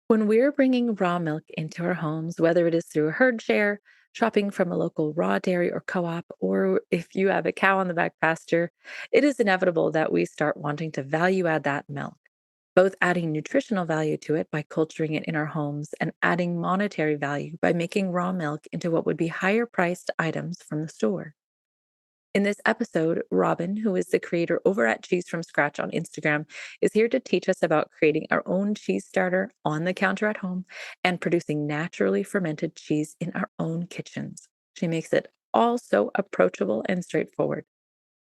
When we're bringing raw milk into our homes, whether it is through a herd share, shopping from a local raw dairy or co op, or if you have a cow on the back pasture, it is inevitable that we start wanting to value add that milk, both adding nutritional value to it by culturing it in our homes and adding monetary value by making raw milk into what would be higher priced items from the store. In this episode, Robyn, who is the creator over at Cheese from Scratch on Instagram, is here to teach us about creating our own cheese starter on the counter at home and producing naturally fermented cheese in our own kitchens. She makes it all so approachable and straightforward.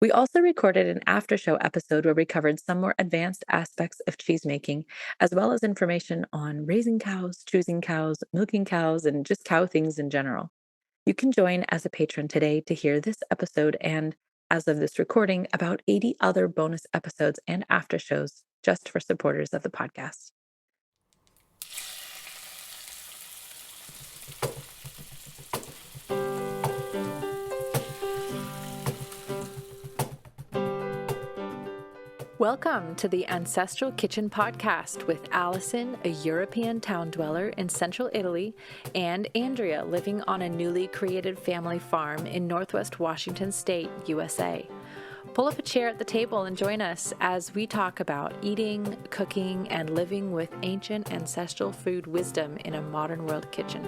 We also recorded an after show episode where we covered some more advanced aspects of cheese making, as well as information on raising cows, choosing cows, milking cows, and just cow things in general. You can join as a patron today to hear this episode and, as of this recording, about 80 other bonus episodes and after shows just for supporters of the podcast. Welcome to the Ancestral Kitchen Podcast with Allison, a European town dweller in central Italy, and Andrea, living on a newly created family farm in Northwest Washington State, USA. Pull up a chair at the table and join us as we talk about eating, cooking, and living with ancient ancestral food wisdom in a modern world kitchen.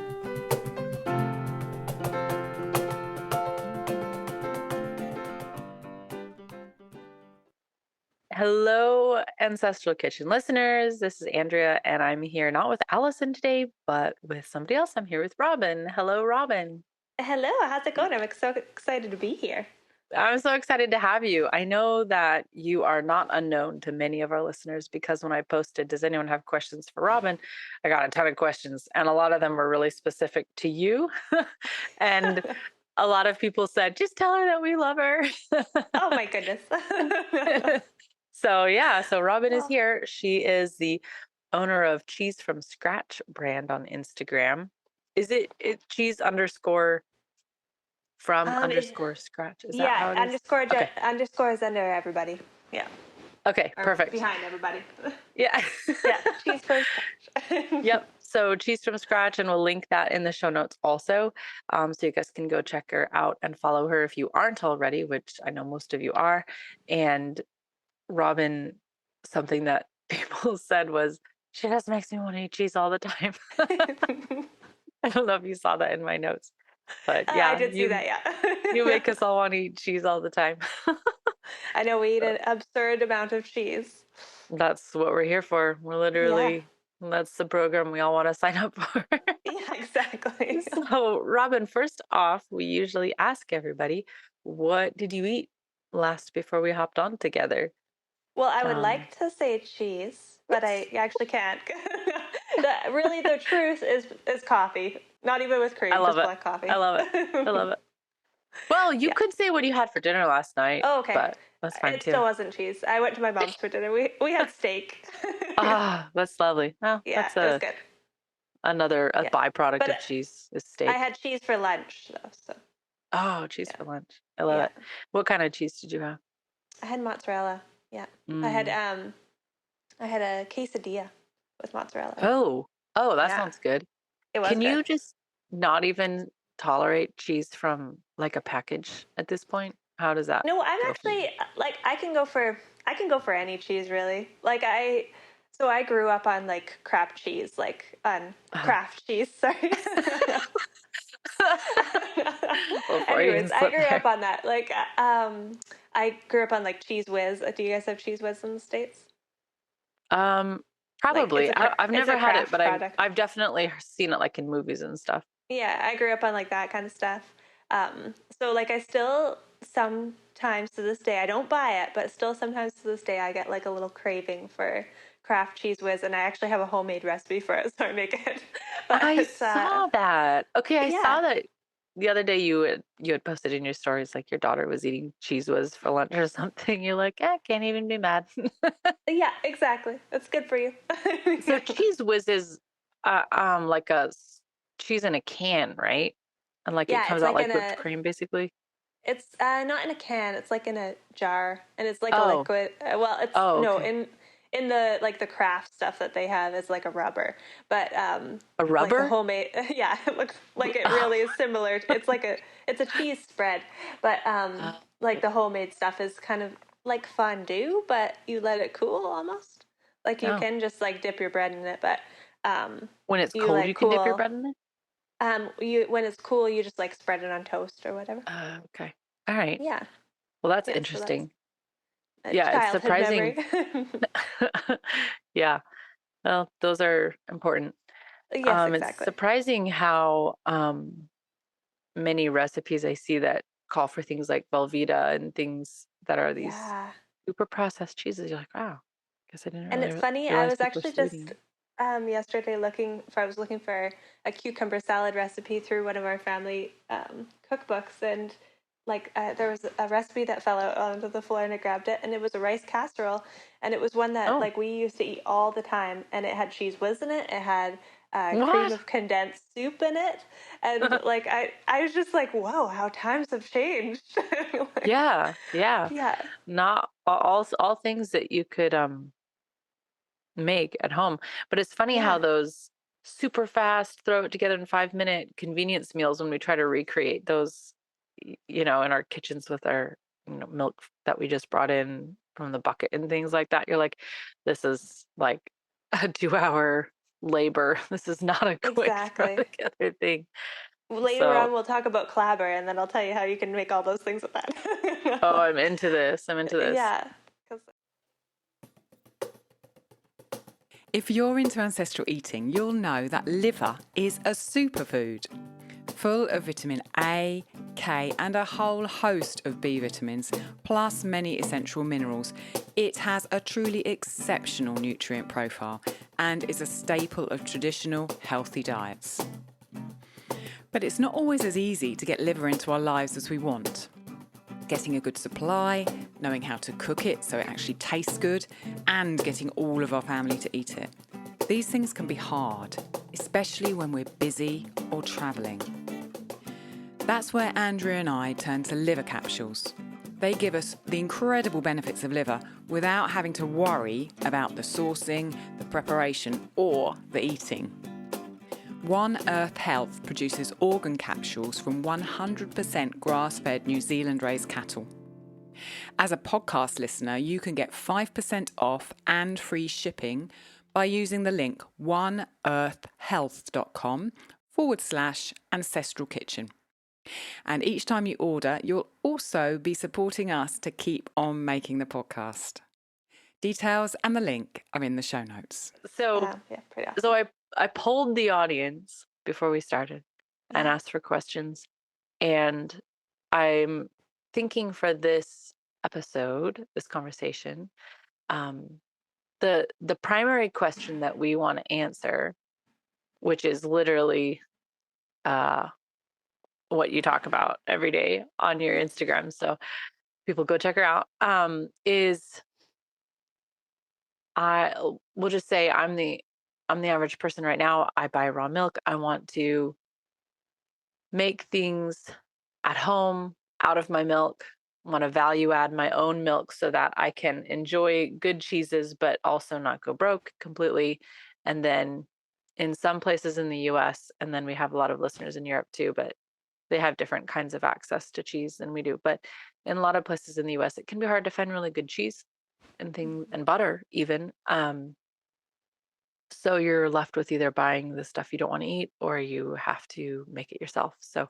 Hello, Ancestral Kitchen listeners. This is Andrea, and I'm here not with Allison today, but with somebody else. I'm here with Robyn. Hello, Robyn. Hello, how's it going? I'm so excited to be here. I'm so excited to have you. I know that you are not unknown to many of our listeners because when I posted, does anyone have questions for Robyn? I got a ton of questions, and a lot of them were really specific to you. And a lot of people said, just tell her that we love her. Oh my goodness. So Robyn is here. She is the owner of Cheese from Scratch brand on Instagram. Is it cheese underscore from underscore scratch? Is that how it is? Okay. Underscore is under everybody. Yeah. Okay, Or perfect. behind everybody. Yeah. Yeah, cheese from scratch. Yep. So Cheese from Scratch, and we'll link that in the show notes also. So you guys can go check her out and follow her if you aren't already, which I know most of you are. And Robyn, something that people said was, she just makes me want to eat cheese all the time. I don't know if you saw that in my notes, but yeah, I did see that, yeah. you make us all want to eat cheese all the time. I know we eat an absurd amount of cheese. That's what we're here for. We're literally, that's the program we all want to sign up for. Yeah, exactly. So, Robyn, first off, we usually ask everybody, what did you eat last before we hopped on together? Well, I would like to say cheese, but I actually can't. Really, the truth is coffee. Not even with cream, just black coffee. I love it. I love it. Well, you could say what you had for dinner last night. Oh, okay. But that's fine it too. Still wasn't cheese. I went to my mom's for dinner. We had steak. That's lovely. Well, yeah, that's it was good. Another byproduct of cheese is steak. I had cheese for lunch though. So. Oh, cheese for lunch. I love it. What kind of cheese did you have? I had mozzarella. Yeah. I had a quesadilla with mozzarella. Oh, that sounds good. It was Can good. you just not even tolerate cheese from like a package at this point? How does that? No, I'm actually like I can go for any cheese really. Like I grew up on like Kraft cheese, like on Kraft cheese. Sorry. Anyways, I grew up on that. Like, I grew up on like Cheese Whiz. Do you guys have Cheese Whiz in the States? Probably. Like, I've never had it, but product. I've definitely seen it like in movies and stuff. Yeah, I grew up on like that kind of stuff. So like I still sometimes to this day, I don't buy it, but still sometimes to this day I get like a little craving for Kraft Cheese Whiz, and I actually have a homemade recipe for it, so I make it. But I saw that. Okay, I saw that the other day you had posted in your stories like your daughter was eating Cheese Whiz for lunch or something. You're like, can't even be mad. Yeah, exactly. It's good for you. So Cheese Whiz is like a cheese in a can, right? And like it comes out like whipped cream, basically. It's not in a can. It's like in a jar, and it's like a liquid. Well, it's in the like the craft stuff that they have is like a rubber, but A like the rubber? homemade, yeah, it looks like it really is similar. It's a cheese spread, but Oh, like the homemade stuff is kind of like fondue, but you let it cool almost. Like you oh. can just like dip your bread in it, but um When it's you cold, like you can dip your cool bread in it? you when it's cool you just like spread it on toast or whatever. Okay. All right. Yeah. Well, that's Yeah, so that's interesting. a Yeah, it's childhood surprising. memory. Yeah. Well, those are important. Yes, It's exactly. surprising how many recipes I see that call for things like Velveeta and things that are these Yeah. super processed cheeses. You're like, wow, guess I didn't And really it's funny, I realize was people are actually still eating just it. yesterday I was looking for a cucumber salad recipe through one of our family cookbooks, and like there was a recipe that fell out onto the floor, and I grabbed it, and it was a rice casserole, and it was one that Oh, like we used to eat all the time, and it had cheese whiz in it, it had cream what? of condensed soup in it, and like I was just like, whoa, how times have changed. Like, Yeah, yeah. yeah, Not all things that you could make at home. But it's funny how yeah, those super fast, throw it together in 5 minute convenience meals, when we try to recreate those, in our kitchens with our, milk that we just brought in from the bucket and things like that. You're like, this is like a 2 hour labor. This is not a quick throw exactly. together thing. Later on, So, we'll talk about clabber, and then I'll tell you how you can make all those things with oh, that. I'm into this. I'm into this. Yeah, 'cause If you're into ancestral eating, you'll know that liver is a superfood. Full of vitamin A, K, and a whole host of B vitamins, plus many essential minerals, it has a truly exceptional nutrient profile and is a staple of traditional healthy diets. But it's not always as easy to get liver into our lives as we want. Getting a good supply, knowing how to cook it so it actually tastes good, and getting all of our family to eat it. These things can be hard, especially when we're busy or travelling. That's where Andrea and I turn to liver capsules. They give us the incredible benefits of liver without having to worry about the sourcing, the preparation, or the eating. One Earth Health produces organ capsules from 100% grass-fed New Zealand-raised cattle. As a podcast listener, you can get 5% off and free shipping by using the link oneearthhealth.com/ancestral kitchen. And each time you order, you'll also be supporting us to keep on making the podcast. Details and the link are in the show notes. So, yeah, pretty so awesome. I polled the audience before we started and Yeah, asked for questions. And I'm thinking for this episode, this conversation, um, the primary question that we want to answer, which is literally uh, what you talk about every day on your Instagram. So people go check her out. Is I will just say I'm the average person right now. I buy raw milk. I want to make things at home out of my milk. Want to value add my own milk so that I can enjoy good cheeses, but also not go broke completely. And then in some places in the US, and then we have a lot of listeners in Europe too, but they have different kinds of access to cheese than we do. But in a lot of places in the US, it can be hard to find really good cheese and things and butter even. So you're left with either buying the stuff you don't want to eat or you have to make it yourself. So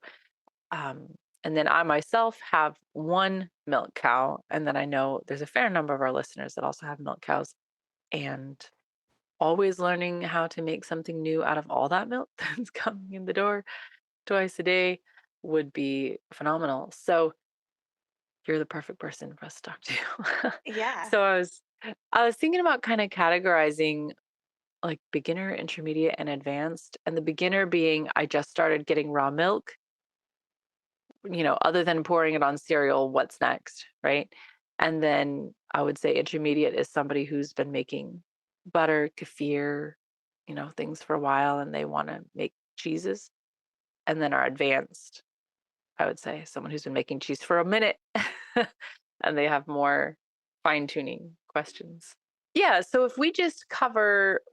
um, and then I myself have one milk cow, and then I know there's a fair number of our listeners that also have milk cows, and always learning how to make something new out of all that milk that's coming in the door twice a day would be phenomenal. So you're the perfect person for us to talk to. yeah. So I was thinking about kind of categorizing like beginner, intermediate, and advanced, and the beginner being I just started getting raw milk, other than pouring it on cereal, what's next, right? And then I would say intermediate is somebody who's been making butter, kefir, things for a while and they want to make cheeses. And then our advanced, I would say someone who's been making cheese for a minute and they have more fine tuning questions. Yeah, so if we just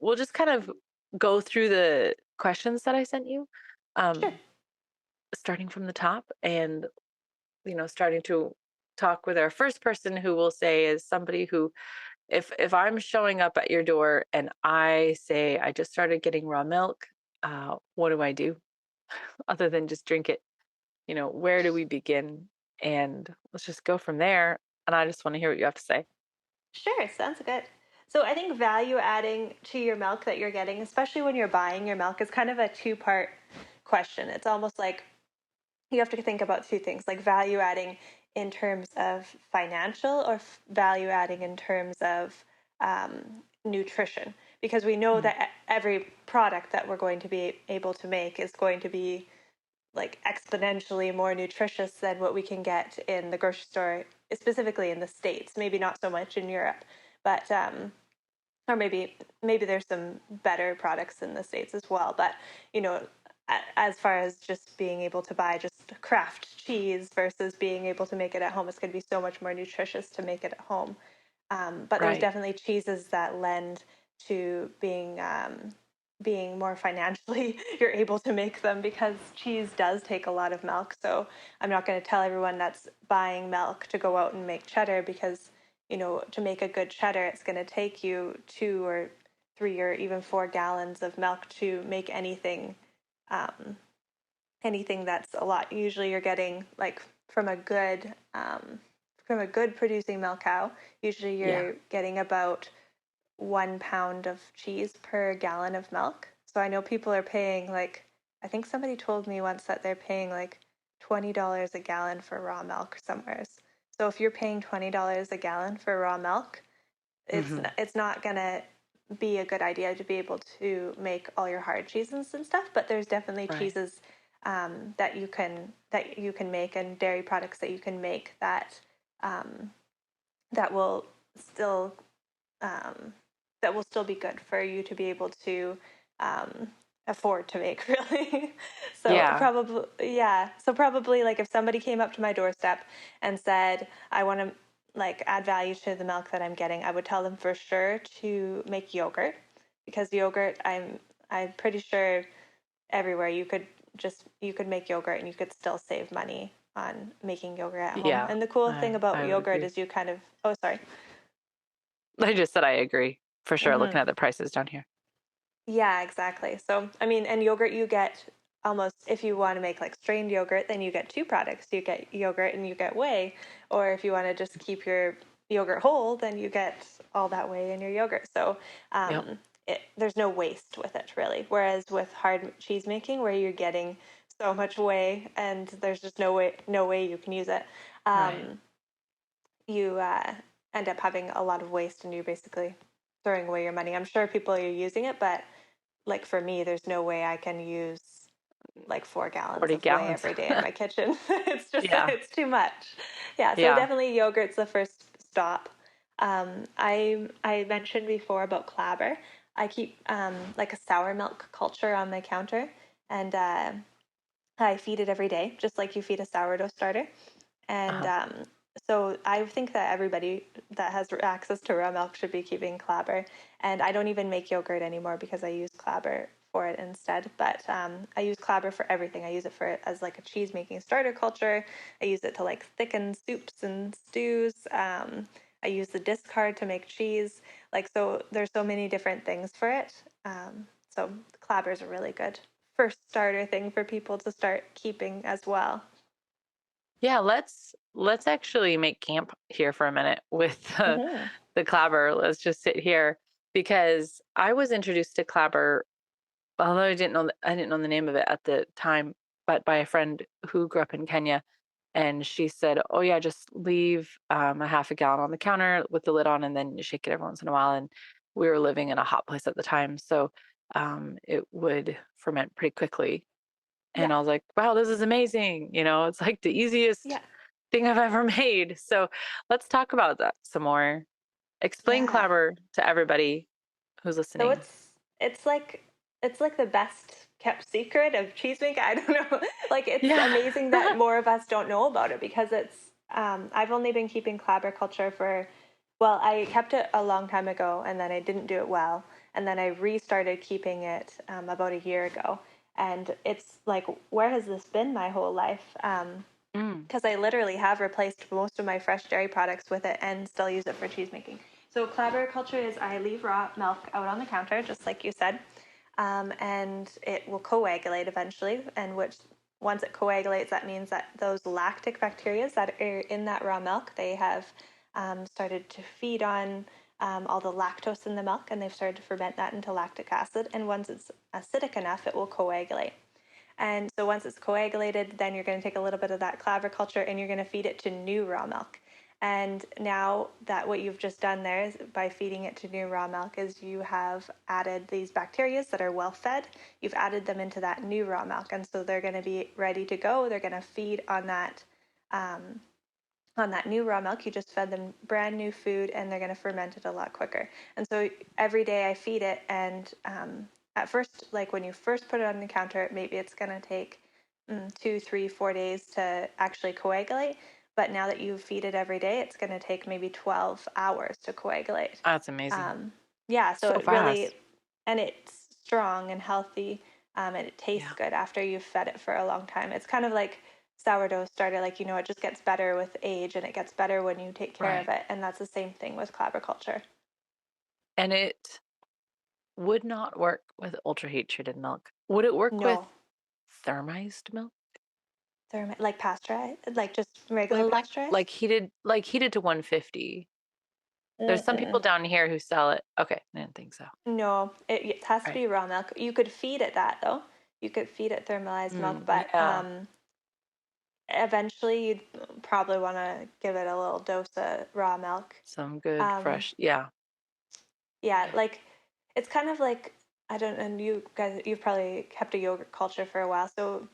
we'll just kind of go through the questions that I sent you, Sure. um, starting from the top and, starting to talk with our first person who will say is somebody who, if I'm showing up at your door and I say I just started getting raw milk, what do I do other than just drink it? Where do we begin? And let's just go from there. And I just want to hear what you have to say. Sure, sounds good. So I think value adding to your milk that you're getting, especially when you're buying your milk, is kind of a two-part question. It's almost like you have to think about two things, like value adding in terms of financial or value adding in terms of nutrition. Because we know Mhm. that every product that we're going to be able to make is going to be like exponentially more nutritious than what we can get in the grocery store, specifically in the States. Maybe not so much in Europe, but or maybe there's some better products in the States as well. But you know, as far as just being able to buy just craft cheese versus being able to make it at home, it's going to be so much more nutritious to make it at home. But there's Right. definitely cheeses that lend to being more financially you're able to make them because cheese does take a lot of milk. So I'm not going to tell everyone that's buying milk to go out and make cheddar because to make a good cheddar, it's going to take you 2 or 3 or even 4 gallons of milk to make um, anything that's a lot. Usually, you're getting like from a good producing milk cow. Usually, Yeah. you're getting about 1 pound of cheese per gallon of milk. So I know people are paying like, I think somebody told me once that they're paying like $20 a gallon for raw milk somewhere. So if you're paying $20 a gallon for raw milk, Hmm. it's not gonna be a good idea to be able to make all your hard cheeses and stuff. But there's definitely Right. cheeses that you can make and dairy products that you can make um, that will still um, that will still be good for you to be able to um, afford to make really. So Yeah. probably, yeah, so probably like if somebody came up to my doorstep and said I want to like add value to the milk that I'm getting, I would tell them for sure to make yogurt, because yogurt, I'm pretty sure everywhere you could make yogurt and you could still save money on making yogurt at home. Yeah. And the cool thing I about would yogurt agree. is you kind of, oh sorry. I just said I agree for sure. Looking Hmm. at the prices down here. Yeah, exactly. So, I mean, and yogurt you get almost, if you want to make like strained yogurt, then you get two products. You get yogurt and you get whey. Or if you want to just keep your yogurt whole, then you get all that whey in your yogurt. So, Yep. there's no waste with it really. Whereas with hard cheese making, where you're getting so much whey and there's just no way you can use it, Right. um, you end up having a lot of waste and you're basically throwing away your money. I'm sure people are using it, but like for me, there's no way I can use like 4 gallons 40 of whey gallons. every day in my kitchen. It's just, Yeah. it's too much. Yeah. So Yeah. definitely yogurt's the first stop. I mentioned before about clabber. I keep like a sour milk culture on my counter, and I feed it every day, just like you feed a sourdough starter. And Uh-huh. so I think that everybody that has access to raw milk should be keeping clabber. And I don't even make yogurt anymore because I use clabber for it instead. But I use clabber for everything. I use it for as like a cheese making starter culture. I use it to like thicken soups and stews. I use the discard to make cheese. Like, so there's so many different things for it. So clabber is a really good first starter thing for people to start keeping as well. Yeah, let's actually make camp here for a minute with Hmm. the clabber. Let's just sit here because I was introduced to clabber, although I didn't know the name of it at the time, but by a friend who grew up in Kenya, and she said, "Oh yeah, just leave a half a gallon on the counter with the lid on, and then you shake it every once in a while." And we were living in a hot place at the time, so it would ferment pretty quickly. Yeah. And I was like, "Wow, this is amazing!" It's like the easiest Yeah. thing I've ever made. So let's talk about that some more. Explain Yeah. clabber to everybody who's So listening. it's like the best kept secret of cheesemaking. I don't know. Like it's Yeah. amazing that more of us don't know about it because it's I've only been keeping clabber culture for Well, I kept it a long time ago, and then I didn't do it well, and then I restarted keeping it about a year ago. And it's like, where has this been my whole life? Mm. Because I literally have replaced most of my fresh dairy products with it and still use it for cheese making. So clabber culture is I leave raw milk out on the counter, just like you said, and it will coagulate eventually. And which once it coagulates, that means that those lactic bacteria that are in that raw milk, they have started to feed on all the lactose in the milk, and they've started to ferment that into lactic acid. And once it's acidic enough, it will coagulate. And so once it's coagulated, then you're going to take a little bit of that clabber culture and you're going to feed it to new raw milk. And now that what you've just done there is by feeding it to new raw milk is you have added these bacteria that are well fed. You've added them into that new raw milk, and so they're going to be ready to go. They're going to feed on that new raw milk. You just fed them brand new food, and they're going to ferment it a lot quicker. And so every day I feed it, and at first, like when you first put it on the counter, maybe it's going to take 2, 3, 4 days to actually coagulate. But now that you feed it every day, it's going to take maybe 12 hours to coagulate. That's amazing. Yeah, so So it really, fast. and it's strong and healthy, and it tastes Yeah. good after you've fed it for a long time. It's kind of like sourdough starter, like, it just gets better with age and it gets better when you take care of Right. it. And that's the same thing with clabber culture. And it would not work with ultra heat treated milk. Would it work with No, thermized milk? like pasteurized, like just regular Well, pasteurized. like heated to 150. There's some people Mm-mm. down here who sell it. Okay, I didn't think so. No, it has to Right. be raw milk. You could feed it that though. You could feed it thermalized milk, but Yeah. eventually you'd probably want to give it a little dose of raw milk. Some good Um, fresh. Yeah. yeah, Okay. like it's kind of like, I don't know, you guys, you've probably kept a yogurt culture for a while. So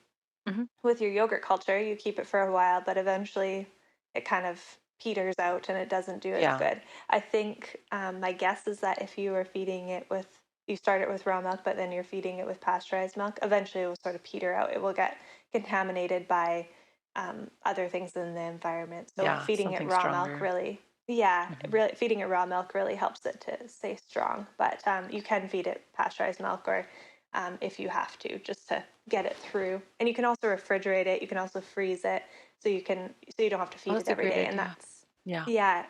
Hmm. with your yogurt culture, you keep it for a while, but eventually it kind of peters out and it doesn't do as Yeah. good. I think my guess is that if you were feeding it with, you start it with raw milk, but then you're feeding it with pasteurized milk, eventually it will sort of peter out. It will get contaminated by other things in the environment. So Yeah. feeding it Something raw milk stronger. really, yeah, Hmm. really feeding it raw milk really helps it to stay strong. But you can feed it pasteurized milk or if you have to, just to get it through. And you can also refrigerate it. You can also freeze it, so you don't have to Oh, feed it that's a every great day. And idea. that's Yeah. yeah.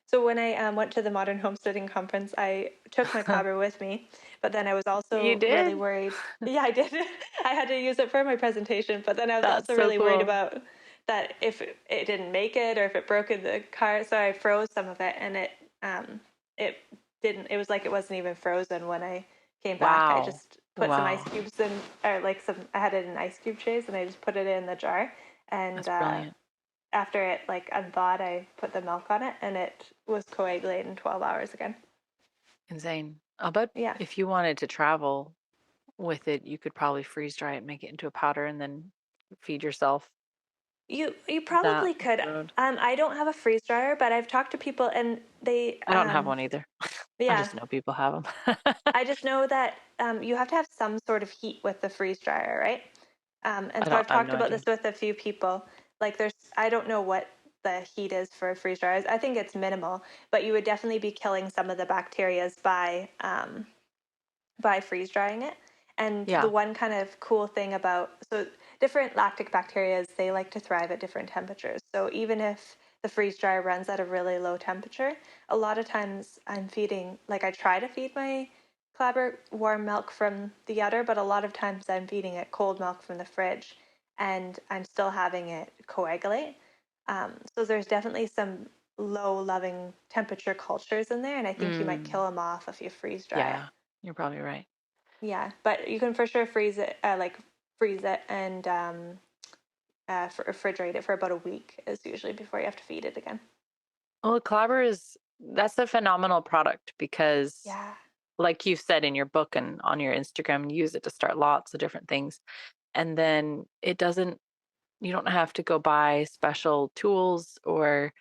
So when I went to the Modern Homesteading Conference, I took my clabber with me, but then I was You also really did? worried. Yeah, I did. I had to use it for my presentation, but then I was That's also so really worried cool. about that if it didn't make it or if it broke in the car. So I froze some of it, and it didn't. It was like it wasn't even frozen when I came back. I Wow. just put some ice Wow. cubes in, or like some. I had it in ice cube trays, and I just put it in the jar, and That's brilliant. after it like unthawed, I put the milk on it, and it was coagulated in 12 hours again. Insane. I'll bet Yeah, if you wanted to travel with it, you could probably freeze dry it, make it into a powder, and then feed yourself you that probably on could. the road. I don't have a freeze dryer, but I've talked to people, and they I don't have one either. I yeah. just know people have them. I just know that you have to have some sort of heat with the freeze dryer, right? And so I've I have talked no about idea. this with a few people. Like, I don't know what the heat is for freeze dryers. I think it's minimal, but you would definitely be killing some of the bacterias by freeze drying it. And the Yeah. one kind of cool thing about, so different lactic bacteria, they like to thrive at different temperatures. So even if the freeze dryer runs at a really low temperature, a lot of times I'm feeding, like I try to feed my clabber warm milk from the udder, but a lot of times I'm feeding it cold milk from the fridge and I'm still having it coagulate. So there's definitely some low loving temperature cultures in there, and I think you might Mm. kill them off if you freeze dry it. Yeah. You're probably right. Yeah, but you can for sure freeze it and refrigerate it for about a week is usually before you have to feed it again. Well, Clabber that's a phenomenal product because, Yeah, like you said in your book and on your Instagram, you use it to start lots of different things. And then you don't have to go buy special tools or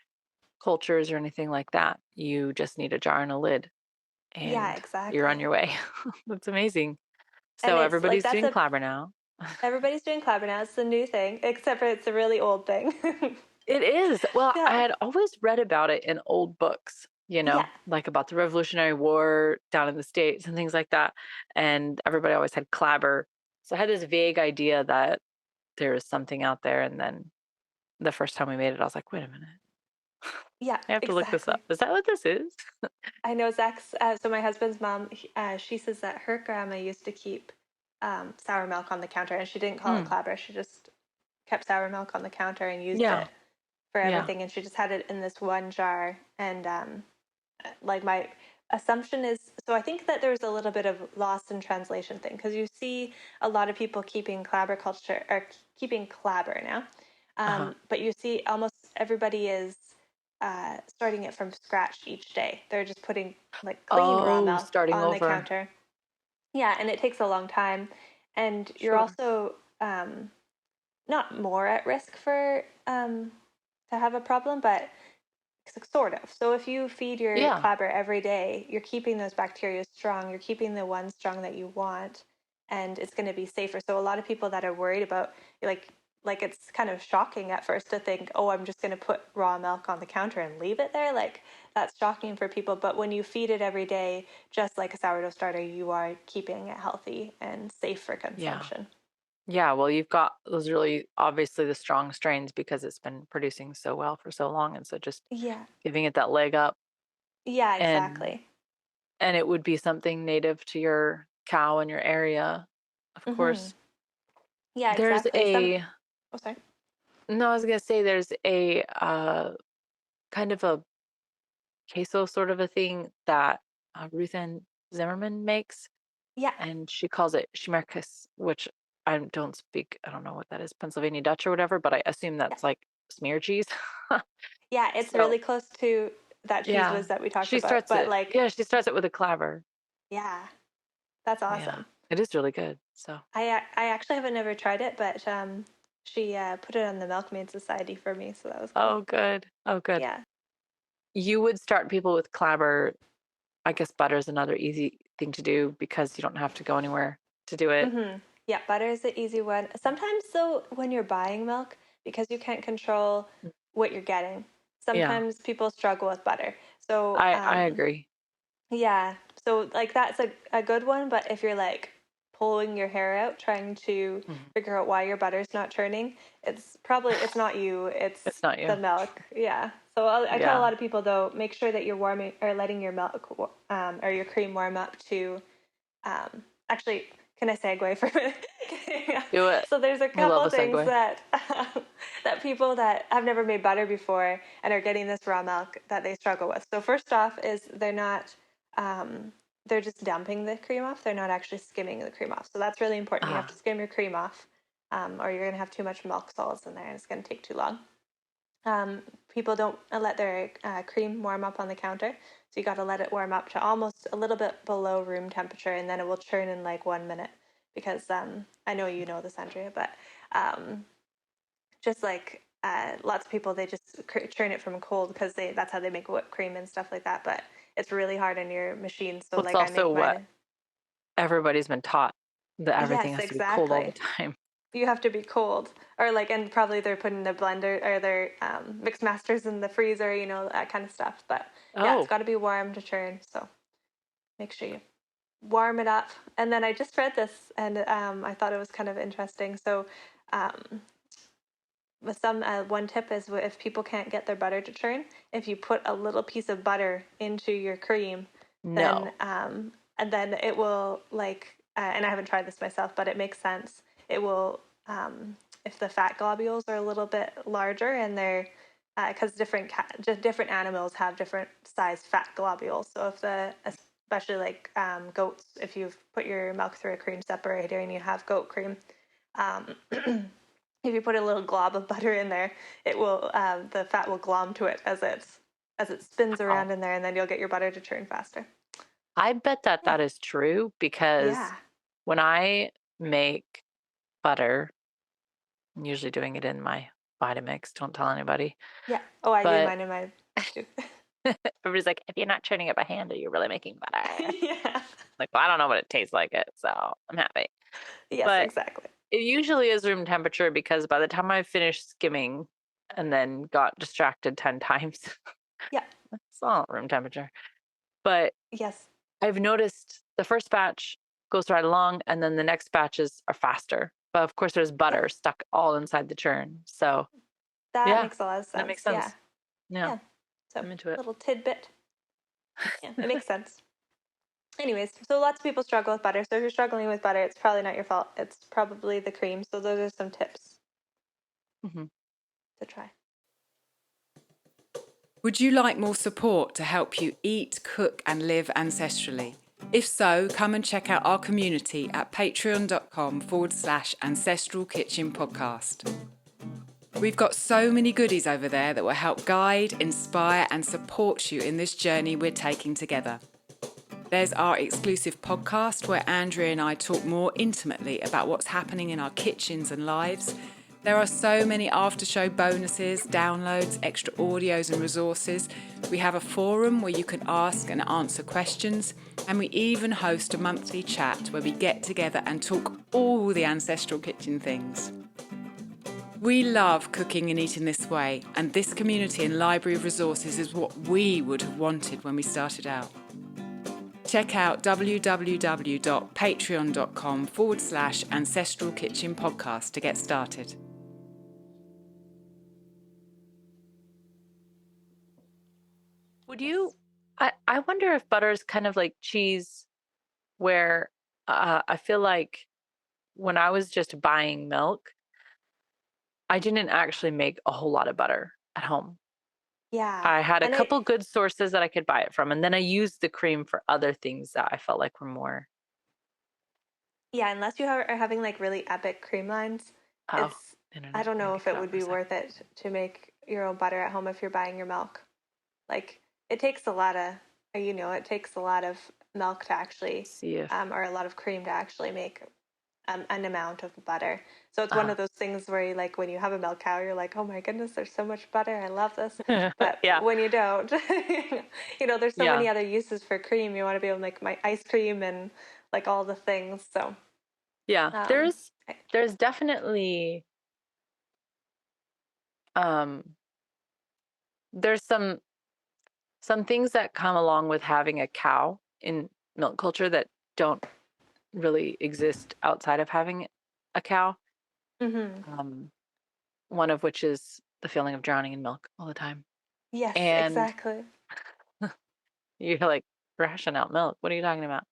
cultures or anything like that. You just need a jar and a lid, yeah, and you're on exactly. your way. That's amazing. And So it's like everybody's doing Clabber now. everybody's doing clabber now. It's the new thing, except for it's a really old thing. It is. Well, I Yeah. had always read about it in old books, Yeah. like about the Revolutionary War down in the States and things like that. And everybody always had clabber. So I had this vague idea that there was something out there. And then the first time we made it, I was like, wait a minute, Yeah, I have to look this up. exactly. Is that what this is? I know Zach's. So my husband's mom, she says that her grandma used to keep sour milk on the counter, and she didn't call it Mm, clabber. She just kept sour milk on the counter and used yeah. it for Yeah. everything. And she just had it in this one jar. And like my assumption is, so I think that there's a little bit of lost in translation thing because you see a lot of people keeping clabber culture or keeping clabber now, Uh-huh. but you see almost everybody is starting it from scratch each day. They're just putting like clean raw Oh, milk starting on the over. counter. Yeah, and it takes a long time, and you're Sure. also not more at risk for to have a problem, but sort of. So if you feed your Yeah. clabber every day, you're keeping those bacteria strong, you're keeping the ones strong that you want, and it's going to be safer. So a lot of people that are worried about like it's kind of shocking at first to think, "Oh, I'm just going to put raw milk on the counter and leave it there." Like that's shocking for people, but when you feed it every day, just like a sourdough starter, you are keeping it healthy and safe for Yeah. consumption. Yeah. Well, you've got those really obviously the strong strains because it's been producing so well for so long. And so just Yeah. giving it that leg up. Yeah, And exactly. it would be something native to your cow in your area, of Mhm. course. Yeah, There's exactly. a Oh, sorry. no, I was gonna say there's a kind of a queso sort of a thing that Ruth Ann Zimmerman makes, Yeah. and she calls it Schmerkes, which I don't speak. I don't know what that is, Pennsylvania Dutch or whatever, but I assume Yeah. that's like smear cheese. Yeah, it's So really close to that cheese yeah, whiz that we talked about. But like, She starts it with a clabber. yeah, that's Yeah, awesome. it is really good. So I actually haven't never tried it, but she put it on the Milkmaid Society for me, so that was cool. oh good, oh good. Yeah. You would start people with clabber. I guess butter is another easy thing to do because you don't have to go anywhere to do it. Yeah, butter is the easy one. Sometimes though, when you're buying milk, because you can't control Mm, what you're getting, yeah, sometimes people struggle with butter. So I agree. yeah. So like that's a good one, but if you're like pulling your hair out trying to Mhm. figure out why your butter's not churning, it's not you, it's It's not the you. milk. Yeah. So I tell a Yeah. lot of people though, make sure that you're warming or letting your milk or your cream warm up to actually can I segue for a minute? Do it. So there's a We love couple a things segue. that that people that have never made butter before and are getting this raw milk that they struggle with. So first off is um, they're just dumping the cream off. They're not actually skimming the cream off. So that's really important. You have to Ah, skim your cream off, or you're going to have too much milk solids in there, and it's going to take too long. People don't let their cream warm up on the counter, so you got to let it warm up to almost a little bit below room temperature, and then it will churn in like 1 minute. Because I know you know this, Andrea, but um, just like lots of people, they just churn it from cold because that's how they make whipped cream and stuff like that. But it's really hard on your machine. So well, it's like I also make what mine. everybody's been taught that everything Yes, has to be cold all the exactly. time. You have to be cold, or like, and probably they're putting the blender or their mix masters in the freezer, that kind of stuff. But yeah, it's Oh, got to be warm to churn. So make sure you warm it up. And then I just read this, and I thought it was kind of interesting. So um, with some one tip is if people can't get their butter to churn, if you put a little piece of butter into your cream, then no. and then it will like and I haven't tried this myself, but it makes sense. It will if the fat globules are a little bit larger and they're because just different animals have different size fat globules. So if especially like goats, if you've put your milk through a cream separator and you have goat cream, um, if you put a little glob of butter in there, it will the fat will glom to it as it spins Wow. around in there, and then you'll get your butter to churn faster. I bet that Yeah, that is true because yeah, when I make butter, I'm usually doing it in my Vitamix. Don't tell anybody. yeah. Oh, I do But mine in my too. everybody's like, if you're not churning it by hand, are you really making butter? Yeah. Like, well, I don't know what it tastes like it, so I'm happy. Yes, But exactly. it usually is room temperature because by the time I finished skimming and then got distracted 10 times, Yeah. It's not room temperature. But Yes. I've noticed the first batch goes right along, and then the next batches are faster. But of course, there's Yep. butter stuck all inside the churn. So That yeah, makes a lot of that makes sense. Yeah. sense. Yeah, Yeah. So, I'm into it. little tidbit. Yeah, it makes sense. Anyways, so lots of people struggle with butter. So if you're struggling with butter, it's probably not your fault. It's probably the cream. So those are some tips Hmm. to try. Would you like more support to help you eat, cook, and live ancestrally? If so, come and check out our community at patreon.com/ancestral kitchen podcast. We've got so many goodies over there that will help guide, inspire, and support you in this journey we're taking together. There's our exclusive podcast where Andrea and I talk more intimately about what's happening in our kitchens and lives. There are so many after-show bonuses, downloads, extra audios and resources. We have a forum where you can ask and answer questions, and we even host a monthly chat where we get together and talk all the ancestral kitchen things. We love cooking and eating this way, and this community and library of resources is what we would have wanted when we started out. Check out www.patreon.com/ancestral kitchen podcast to get started. Would you? I wonder if butter is kind of like cheese, where I feel like when I was just buying milk, I didn't actually make a whole lot of butter at home. Yeah. I had a And I, couple good sources that I could buy it from, and then I used the cream for other things that I felt like were more. yeah, unless you are having like really epic cream lines, Oh, it's, I internet. don't Let me know mute if it that would for a be second. worth it to make your own butter at home if you're buying your milk. Like, it takes a lot of, it takes a lot of milk to actually, See if. or a lot of cream to actually make an amount of butter. So it's one Uh of those things where you like when you have a milk cow, you're like, oh my goodness, there's so much butter. I love this. But Yeah, when you don't, there's so yeah, many other uses for cream. You want to be able to make my ice cream and like all the things. So yeah. um, There's definitely um there's some things that come along with having a cow in milk culture that don't really exist outside of having a cow. mm-hmm. Um, one of which is the feeling of drowning in milk all the time. Yes, And exactly. you're like, ration out milk. What are you talking about?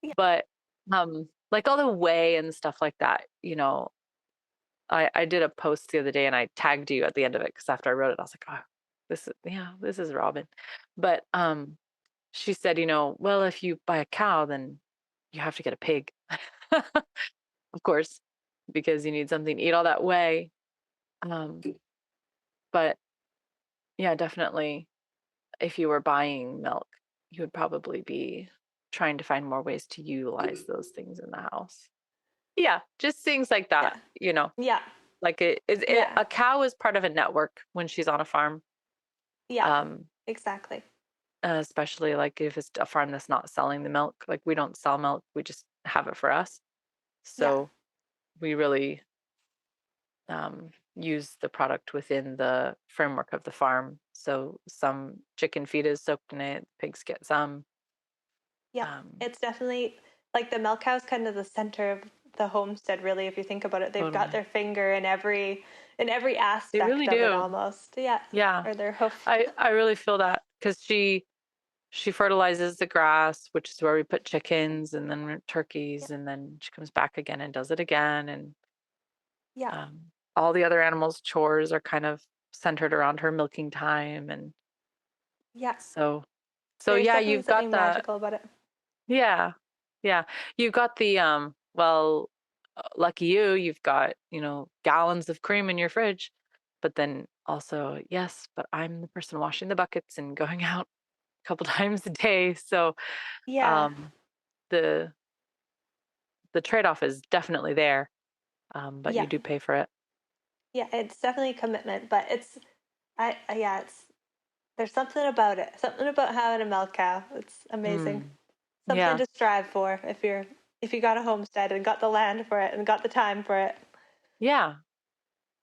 Yeah. But like all the whey and stuff like that, I did a post the other day and I tagged you at the end of it because after I wrote it, I was like, oh, this is Robyn. But she said, well, if you buy a cow, then you have to get a pig. Of course, because you need something to eat all that whey. Um, but yeah, definitely if you were buying milk, you would probably be trying to find more ways to utilize those things in the house. Yeah, just things like Yeah. that, Yeah. like Yeah. a cow is part of a network when she's on a farm. Yeah. Um, Exactly. especially like if it's a farm that's not selling the milk, like we don't sell milk, we just have it for us. Yeah. So we really use the product within the framework of the farm. So some chicken feed is soaked in it, pigs get some. Yeah, Um, it's definitely like the milk cow's kind of the center of the homestead, really. If you think about it, they've got totally. their finger in every They really aspect of it do. almost. Yeah. Yeah. Or their hoof. I really feel that because she fertilizes the grass, which is where we put chickens and then Yeah. turkeys, and then she comes back again and does it again. And Yeah. um, all the other animals' chores are kind of centered around her milking time. And Yeah. so, There's yeah, definitely you've got something the, magical about it. yeah, yeah, you've got the, well, lucky you, you've got, gallons of cream in your fridge. But then also, yes, but I'm the person washing the buckets and going out a couple times a day. So Yeah. um, the the trade-off is definitely there, but you Yeah. do pay for it. Yeah. It's definitely a commitment, but yeah, there's something about it. Something about having a milk cow. It's amazing. Mm, Something yeah, to strive for if you got a homestead and got the land for it and got the time for it. yeah, Yeah.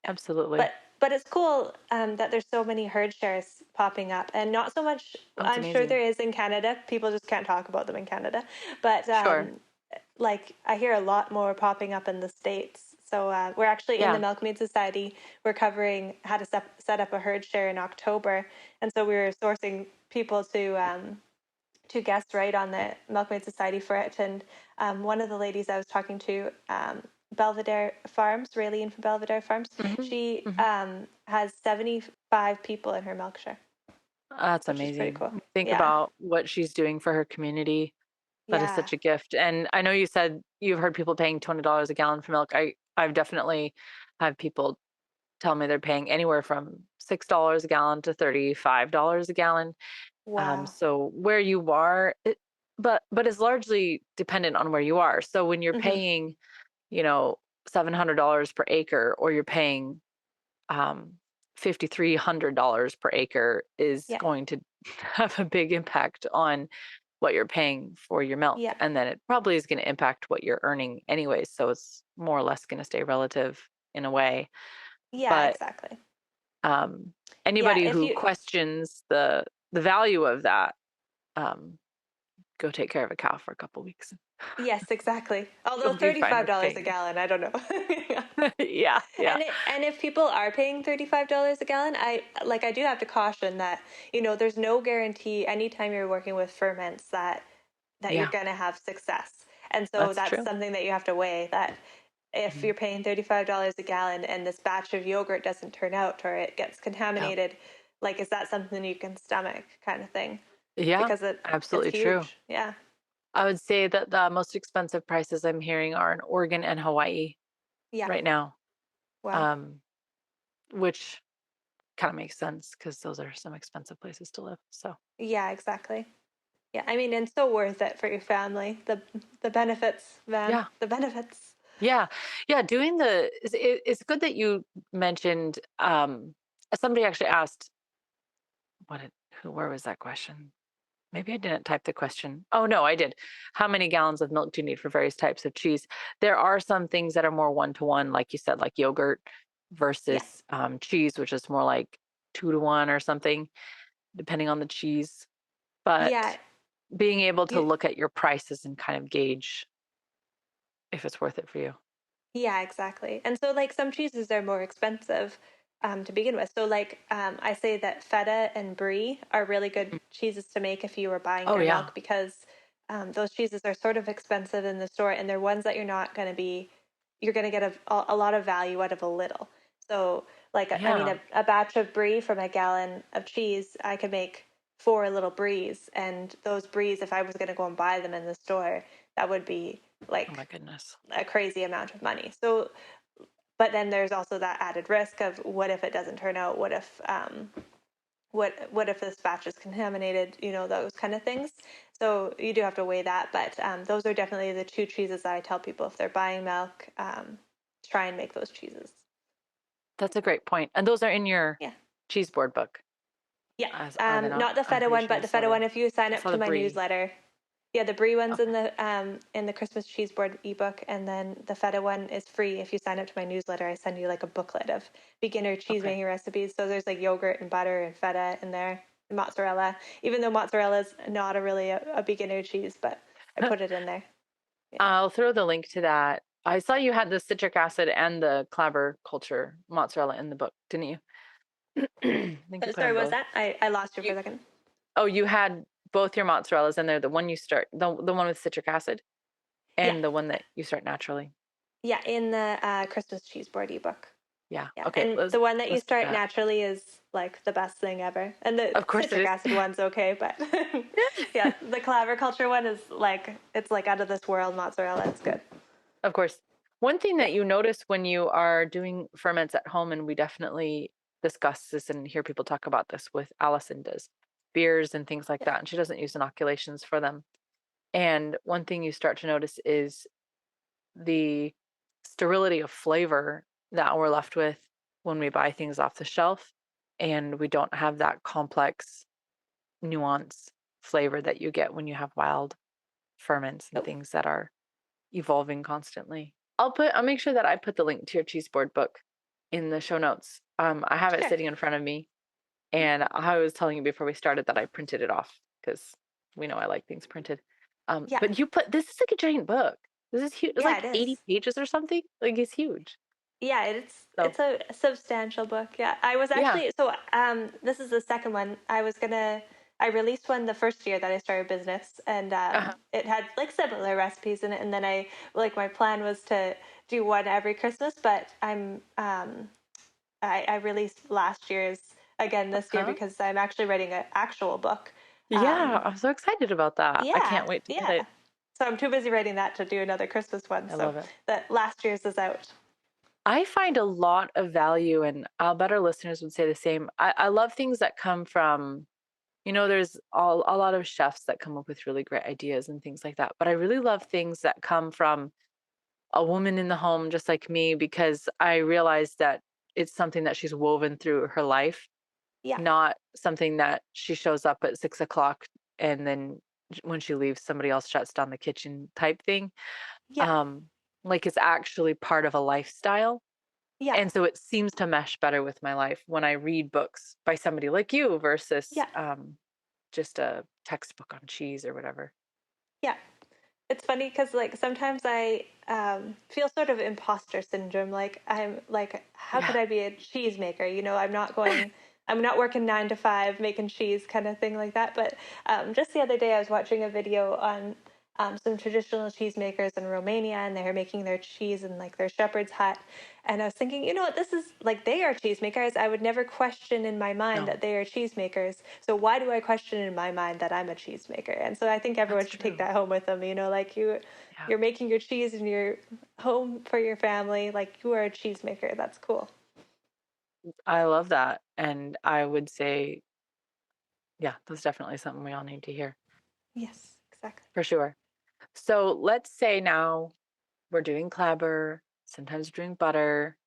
But absolutely. but it's cool that there's so many herd shares popping up, and not so much. Oh, it's I'm sure amazing. there is in Canada. People just can't talk about them in Canada, but Sure. like I hear a lot more popping up in the States. So we're actually in the Yeah. Milkmaid Society. We're covering how to set up a herd share in October, and so we were sourcing people to guest write on the Milkmaid Society for it. And one of the ladies I was talking to, Belvedere Farms, Raylene from Belvedere Farms, Hmm. she Hmm. has 75 people in her milk share, That's which is pretty amazing. cool. Think Yeah. about what she's doing for her community. That is Yeah. such a gift. And I know you said you've heard people paying $20 a gallon for milk. I've definitely had people tell me they're paying anywhere from $6 a gallon to $35 a gallon. Wow. So where you are, but it's largely dependent on where you are. So when you're Hmm. paying, you know, $700 per acre, or you're paying um, $5,300 per acre, is Yeah. going to have a big impact on what you're paying for your milk. Yeah. And then it probably is going to impact what you're earning anyways. So it's more or less going to stay relative in a way. Yeah, But exactly. um, Yeah. anybody If who you, questions the value of that, um, go take care of a cow for a couple weeks. yes, exactly. Although You'll be fine with $35 a paying. gallon, I don't know. Yeah. Yeah, yeah, And if people are paying $35 a gallon, I do have to caution that, there's no guarantee anytime you're working with ferments that you're yeah. going to have success. And so That's that's true. something that you have to weigh, that if Mhm. you're paying $35 a gallon and this batch of yogurt doesn't turn out, or it gets Yep. contaminated, like, is that something you can stomach, kind of thing? Yeah, Because it's absolutely true. huge. Yeah. I would say that the most expensive prices I'm hearing are in Oregon and Hawaii Yeah. right now, Wow. um, which kind of makes sense because those are some expensive places to live. So Yeah, exactly. Yeah, I mean, and so worth it for your family. The benefits, man, yeah, the benefits. yeah, yeah. It's good that you mentioned. Somebody actually asked, where was that question? Maybe I didn't type the question. Oh, no, I did. How many gallons of milk do you need for various types of cheese? There are some things that are more one to one, like you said, like yogurt Yeah, versus cheese, which is more like 2 to 1 or something, depending on the cheese. But yeah, being able to you, look at your prices and kind of gauge if it's worth it for you. yeah, exactly. And so, like, some cheeses are more expensive to begin with. So, like, I say that feta and brie are really good Mm. cheeses to make if you were buying Oh, their yeah. milk, because those cheeses are sort of expensive in the store, and they're ones that you're going to get a lot of value out of a little. So, like, I mean, Yeah. a batch of brie from a gallon of cheese, I could make four little bries, and those bries, if I was going to go and buy them in the store, that would be Oh, my like goodness. a crazy amount of money. So, but then there's also that added risk of, what if it doesn't turn out? What if this batch is contaminated? Those kind of things. So you do have to weigh that. But those are definitely the two cheeses that I tell people, if they're buying milk, try and make those cheeses. That's a great point. And those are in your Yeah. cheese board book, Yeah. as are they not? Not the I'm feta pretty one, sure but I the saw feta one, if you sign I up saw to the my brie. newsletter. Yeah, the brie one's Okay. in the Christmas cheese board ebook, and then the feta one is free if you sign up to my newsletter. I send you like a booklet of beginner cheese Okay. making recipes. So there's like yogurt and butter and feta in there, and mozzarella. Even though mozzarella is not a beginner cheese, but I put it in there. Yeah. I'll throw the link to that. I saw you had the citric acid and the clabber culture mozzarella in the book, didn't you? I think you put Sorry, them what was both. that? I lost you for You a second. you had both your mozzarellas in there. The one you start, the one with citric acid, Yeah, and the one that you start naturally. yeah, in the Christmas cheese board ebook. Yeah. Yeah, Okay. and the one that you Let's do start that. naturally is like the best thing ever. And the Of course it citric is. acid one's okay, but yeah, the claviculture one is like, it's like out of this world mozzarella. It's good. Of course. One thing Yeah, that you notice when you are doing ferments at home, and we definitely discuss this and hear people talk about this with Allison, does beers and things like yeah. that, and she doesn't use inoculations for them. And one thing you start to notice is the sterility of flavor that we're left with when we buy things off the shelf, and we don't have that complex nuance flavor that you get when you have wild ferments and Nope. things that are evolving constantly. I'll make sure that I put the link to your cheese board book in the show notes. I have it Sure. sitting in front of me, and I was telling you before we started that I printed it off because we know I like things printed. Yeah. But this is like a giant book. This is huge. It's Yeah, like it is. 80 pages or something. Like it's huge. Yeah, So it's a substantial book. Yeah, I was yeah. actually this is the second one. I released one the first year that I started business, and Uh-huh. it had like similar recipes in it. And then my plan was to do one every Christmas, but I released last year's again this year Huh? because I'm actually writing an actual book. Yeah, Um, I'm so excited about that. I yeah, can't wait to get yeah. it. So I'm too busy writing that to do another Christmas one. I So love it. that last year's is out. I find a lot of value, and I'll bet our listeners would say the same. I love things that come from, there's a lot of chefs that come up with really great ideas and things like that. But I really love things that come from a woman in the home, just like me, because I realize that it's something that she's woven through her life, Yeah, not something that she shows up at 6 o'clock and then when she leaves, somebody else shuts down the kitchen type thing. yeah, Um, like it's actually part of a lifestyle. yeah, And so it seems to mesh better with my life when I read books by somebody like you versus yeah. just a textbook on cheese or whatever. Yeah, it's funny because like sometimes I feel sort of imposter syndrome. Like I'm like, how Yeah. could I be a cheesemaker? I'm not working 9 to 5 making cheese kind of thing like that. But just the other day, I was watching a video on some traditional cheesemakers in Romania, and they were making their cheese in like their shepherd's hut. And I was thinking, you know what, this is like they are cheesemakers. I would never question in my mind No, that they are cheesemakers. So why do I question in my mind that I'm a cheesemaker? And so I think everyone that's should take true. that home with them. Like Yeah. you're making your cheese in your home for your family. Like you are a cheesemaker. That's cool. I love that. And I would say, yeah, that's definitely something we all need to hear Yes, exactly. for sure. So let's say now we're doing clabber, sometimes we're doing butter,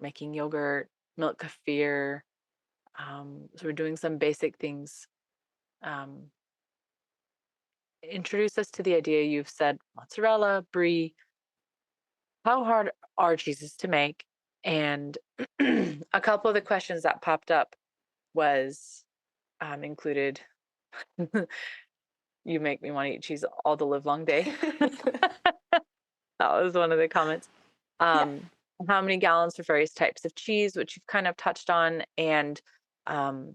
making yogurt, milk kefir. So we're doing some basic things. Um, Introduce us to the idea. You've said mozzarella, brie. How hard are cheeses to make? And a couple of the questions that popped up was included, you make me want to eat cheese all the live long day. That was one of the comments. Yeah. Um, how many gallons for various types of cheese, which you've kind of touched on, and um,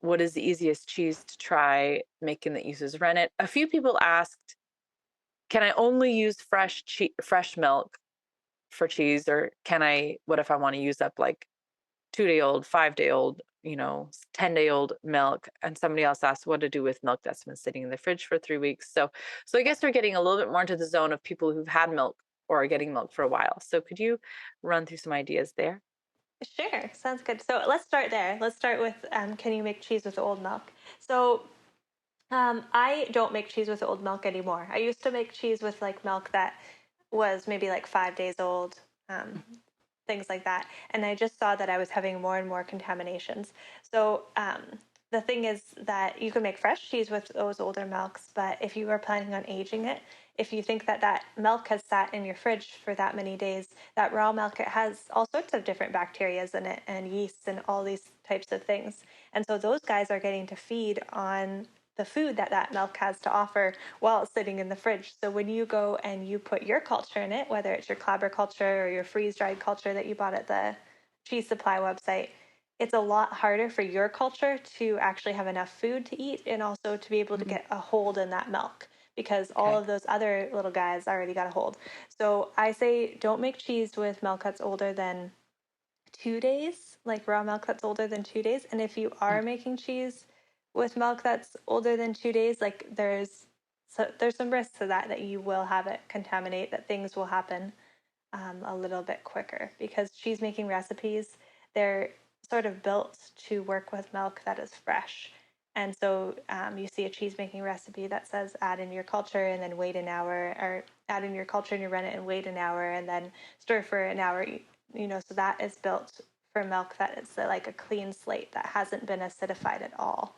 what is the easiest cheese to try making that uses rennet? A few people asked, can I only use fresh milk for cheese, or what if I want to use up like 2-day old, 5-day old, 10-day old milk? And somebody else asked what to do with milk that's been sitting in the fridge for 3 weeks. So I guess we're getting a little bit more into the zone of people who've had milk or are getting milk for a while. So could you run through some ideas there? Sure, sounds good. So let's start there. Let's start with can you make cheese with old milk? So I don't make cheese with old milk anymore. I used to make cheese with like milk that was maybe like 5 days old, things like that. And I just saw that I was having more and more contaminations. So the thing is that you can make fresh cheese with those older milks, but if you are planning on aging it, if you think that that milk has sat in your fridge for that many days, that raw milk, it has all sorts of different bacterias in it and yeasts and all these types of things. And so those guys are getting to feed on the food that that milk has to offer while it's sitting in the fridge. So when you go and you put your culture in it, whether it's your clabber culture or your freeze dried culture that you bought at the cheese supply website, it's a lot harder for your culture to actually have enough food to eat and also to be able to Mhm. get a hold in that milk because all Okay. of those other little guys already got a hold. So I say don't make cheese with milk that's older than 2 days, like raw milk that's older than 2 days. And if you Mm. are making cheese with milk that's older than 2 days, like there's some risks to that you will have it contaminate, that things will happen a little bit quicker because cheese making recipes, they're sort of built to work with milk that is fresh. And so you see a cheese making recipe that says add in your culture and then wait an hour, or add in your culture and you run it and wait an hour and then stir for an hour. So that is built for milk that is like a clean slate that hasn't been acidified at all.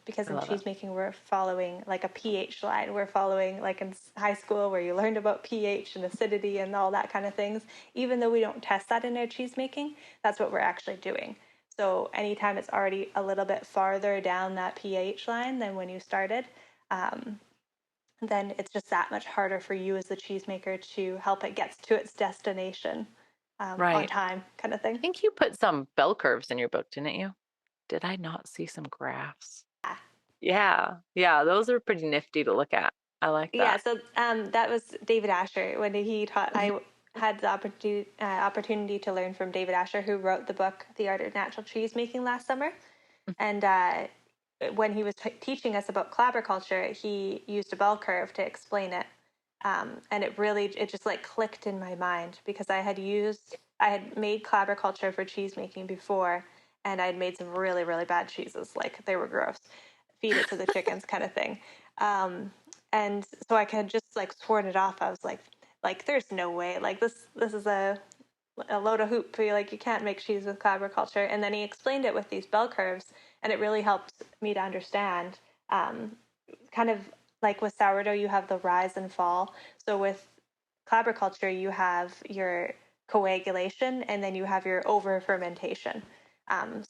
Because I in love it. cheesemaking, we're following like a pH line. We're following like in high school where you learned about pH and acidity and all that kind of things. Even though we don't test that in our cheesemaking, that's what we're actually doing. So anytime it's already a little bit farther down that pH line than when you started, um, then it's just that much harder for you as the cheesemaker to help it get to its destination on Right. time, kind of I thing. think you put some bell curves in your book, didn't you? Did I not see some graphs? Yeah. Yeah. Those are pretty nifty to look at. I like Yeah, that. so that was David Asher when he taught. Mhm. I had the opportunity to learn from David Asher, who wrote the book "The Art of Natural Cheese Making" last summer. And when he was teaching us about clabber culture, he used a bell curve to explain it, and it just like clicked in my mind because I had made clabber culture for cheese making before, and I had made some really really bad cheeses, like they were gross. Feed it to the chickens, kind of thing. Um, and so I had just like sworn it off. I was like there's no way, like this is a load of hoop. Like you can't make cheese with clabber culture. And then he explained it with these bell curves, and it really helped me to understand. Kind of like with sourdough, you have the rise and fall. So with clabber culture, you have your coagulation, and then you have your over fermentation.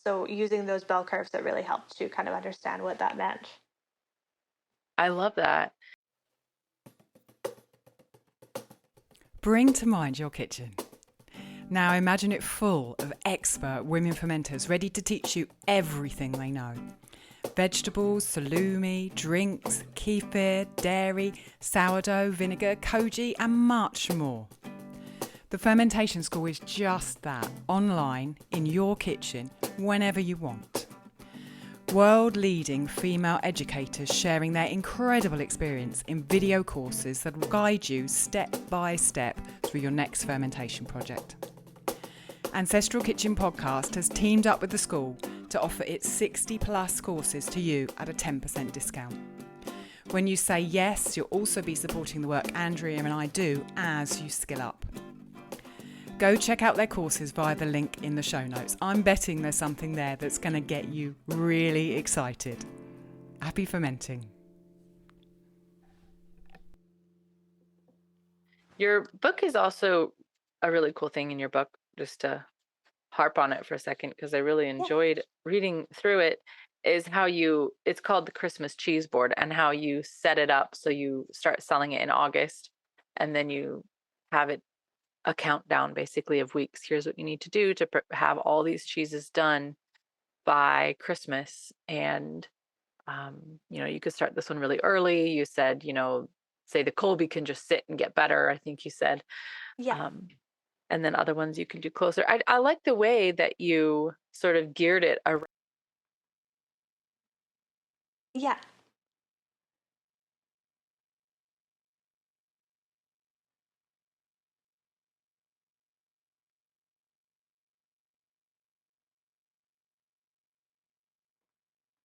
So using those bell curves, that really helped to kind of understand what that meant. I love that. Bring to mind your kitchen. Now imagine it full of expert women fermenters ready to teach you everything they know. Vegetables, salumi, drinks, kefir, dairy, sourdough, vinegar, koji and much more. The Fermentation School is just that, online, in your kitchen, whenever you want. World-leading female educators sharing their incredible experience in video courses that will guide you step by step through your next fermentation project. Ancestral Kitchen Podcast has teamed up with the school to offer its 60 plus courses to you at a 10% discount. When you say yes, you'll also be supporting the work Andrea and I do as you skill up. Go check out their courses via the link in the show notes. I'm betting there's something there that's going to get you really excited. Happy fermenting. Your book is also a really cool thing in your book, just to harp on it for a second, because I really Yeah. enjoyed reading through it, is how it's called the Christmas cheese board, and how you set it up so you start selling it in August, and then you have it a countdown basically of weeks. Here's what you need to do to have all these cheeses done by Christmas. And you could start this one really early. You said, say the Colby can just sit and get better, I think you said. Yeah. um, and then other ones you can do closer. I like the way that you sort of geared it around. Yeah.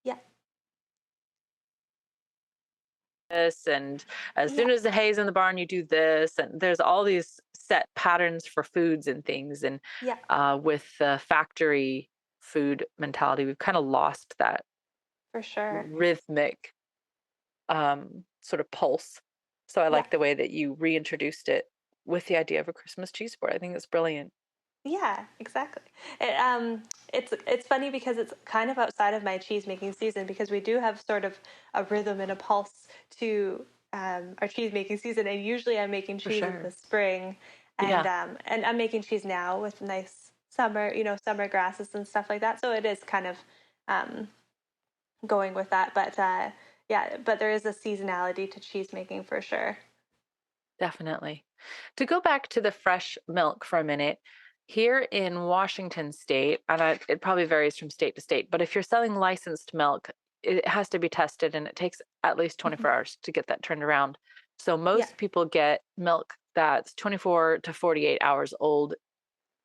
Yeah. This, and as Yeah. soon as the hay's in the barn you do this, and there's all these set patterns for foods and things. And Yeah. with the factory food mentality, we've kind of lost that For sure. rhythmic sort of pulse. So I Yeah. like the way that you reintroduced it with the idea of a Christmas cheese board. I think it's brilliant. Yeah, exactly. It's funny because it's kind of outside of my cheese making season, because we do have sort of a rhythm and a pulse to our cheese making season, and usually I'm making For cheese in the sure. spring, Yeah, and I'm making cheese now with nice summer grasses and stuff like that. So it is kind of um, going with that, but yeah, but there is a seasonality to cheese making for sure. definitely. To go back to the fresh milk for a minute, here in Washington state, and it probably varies from state to state, but if you're selling licensed milk, it has to be tested, and it takes at least Mhm. 24 hours to get that turned around. So Yeah, most people get milk that's 24 to 48 hours old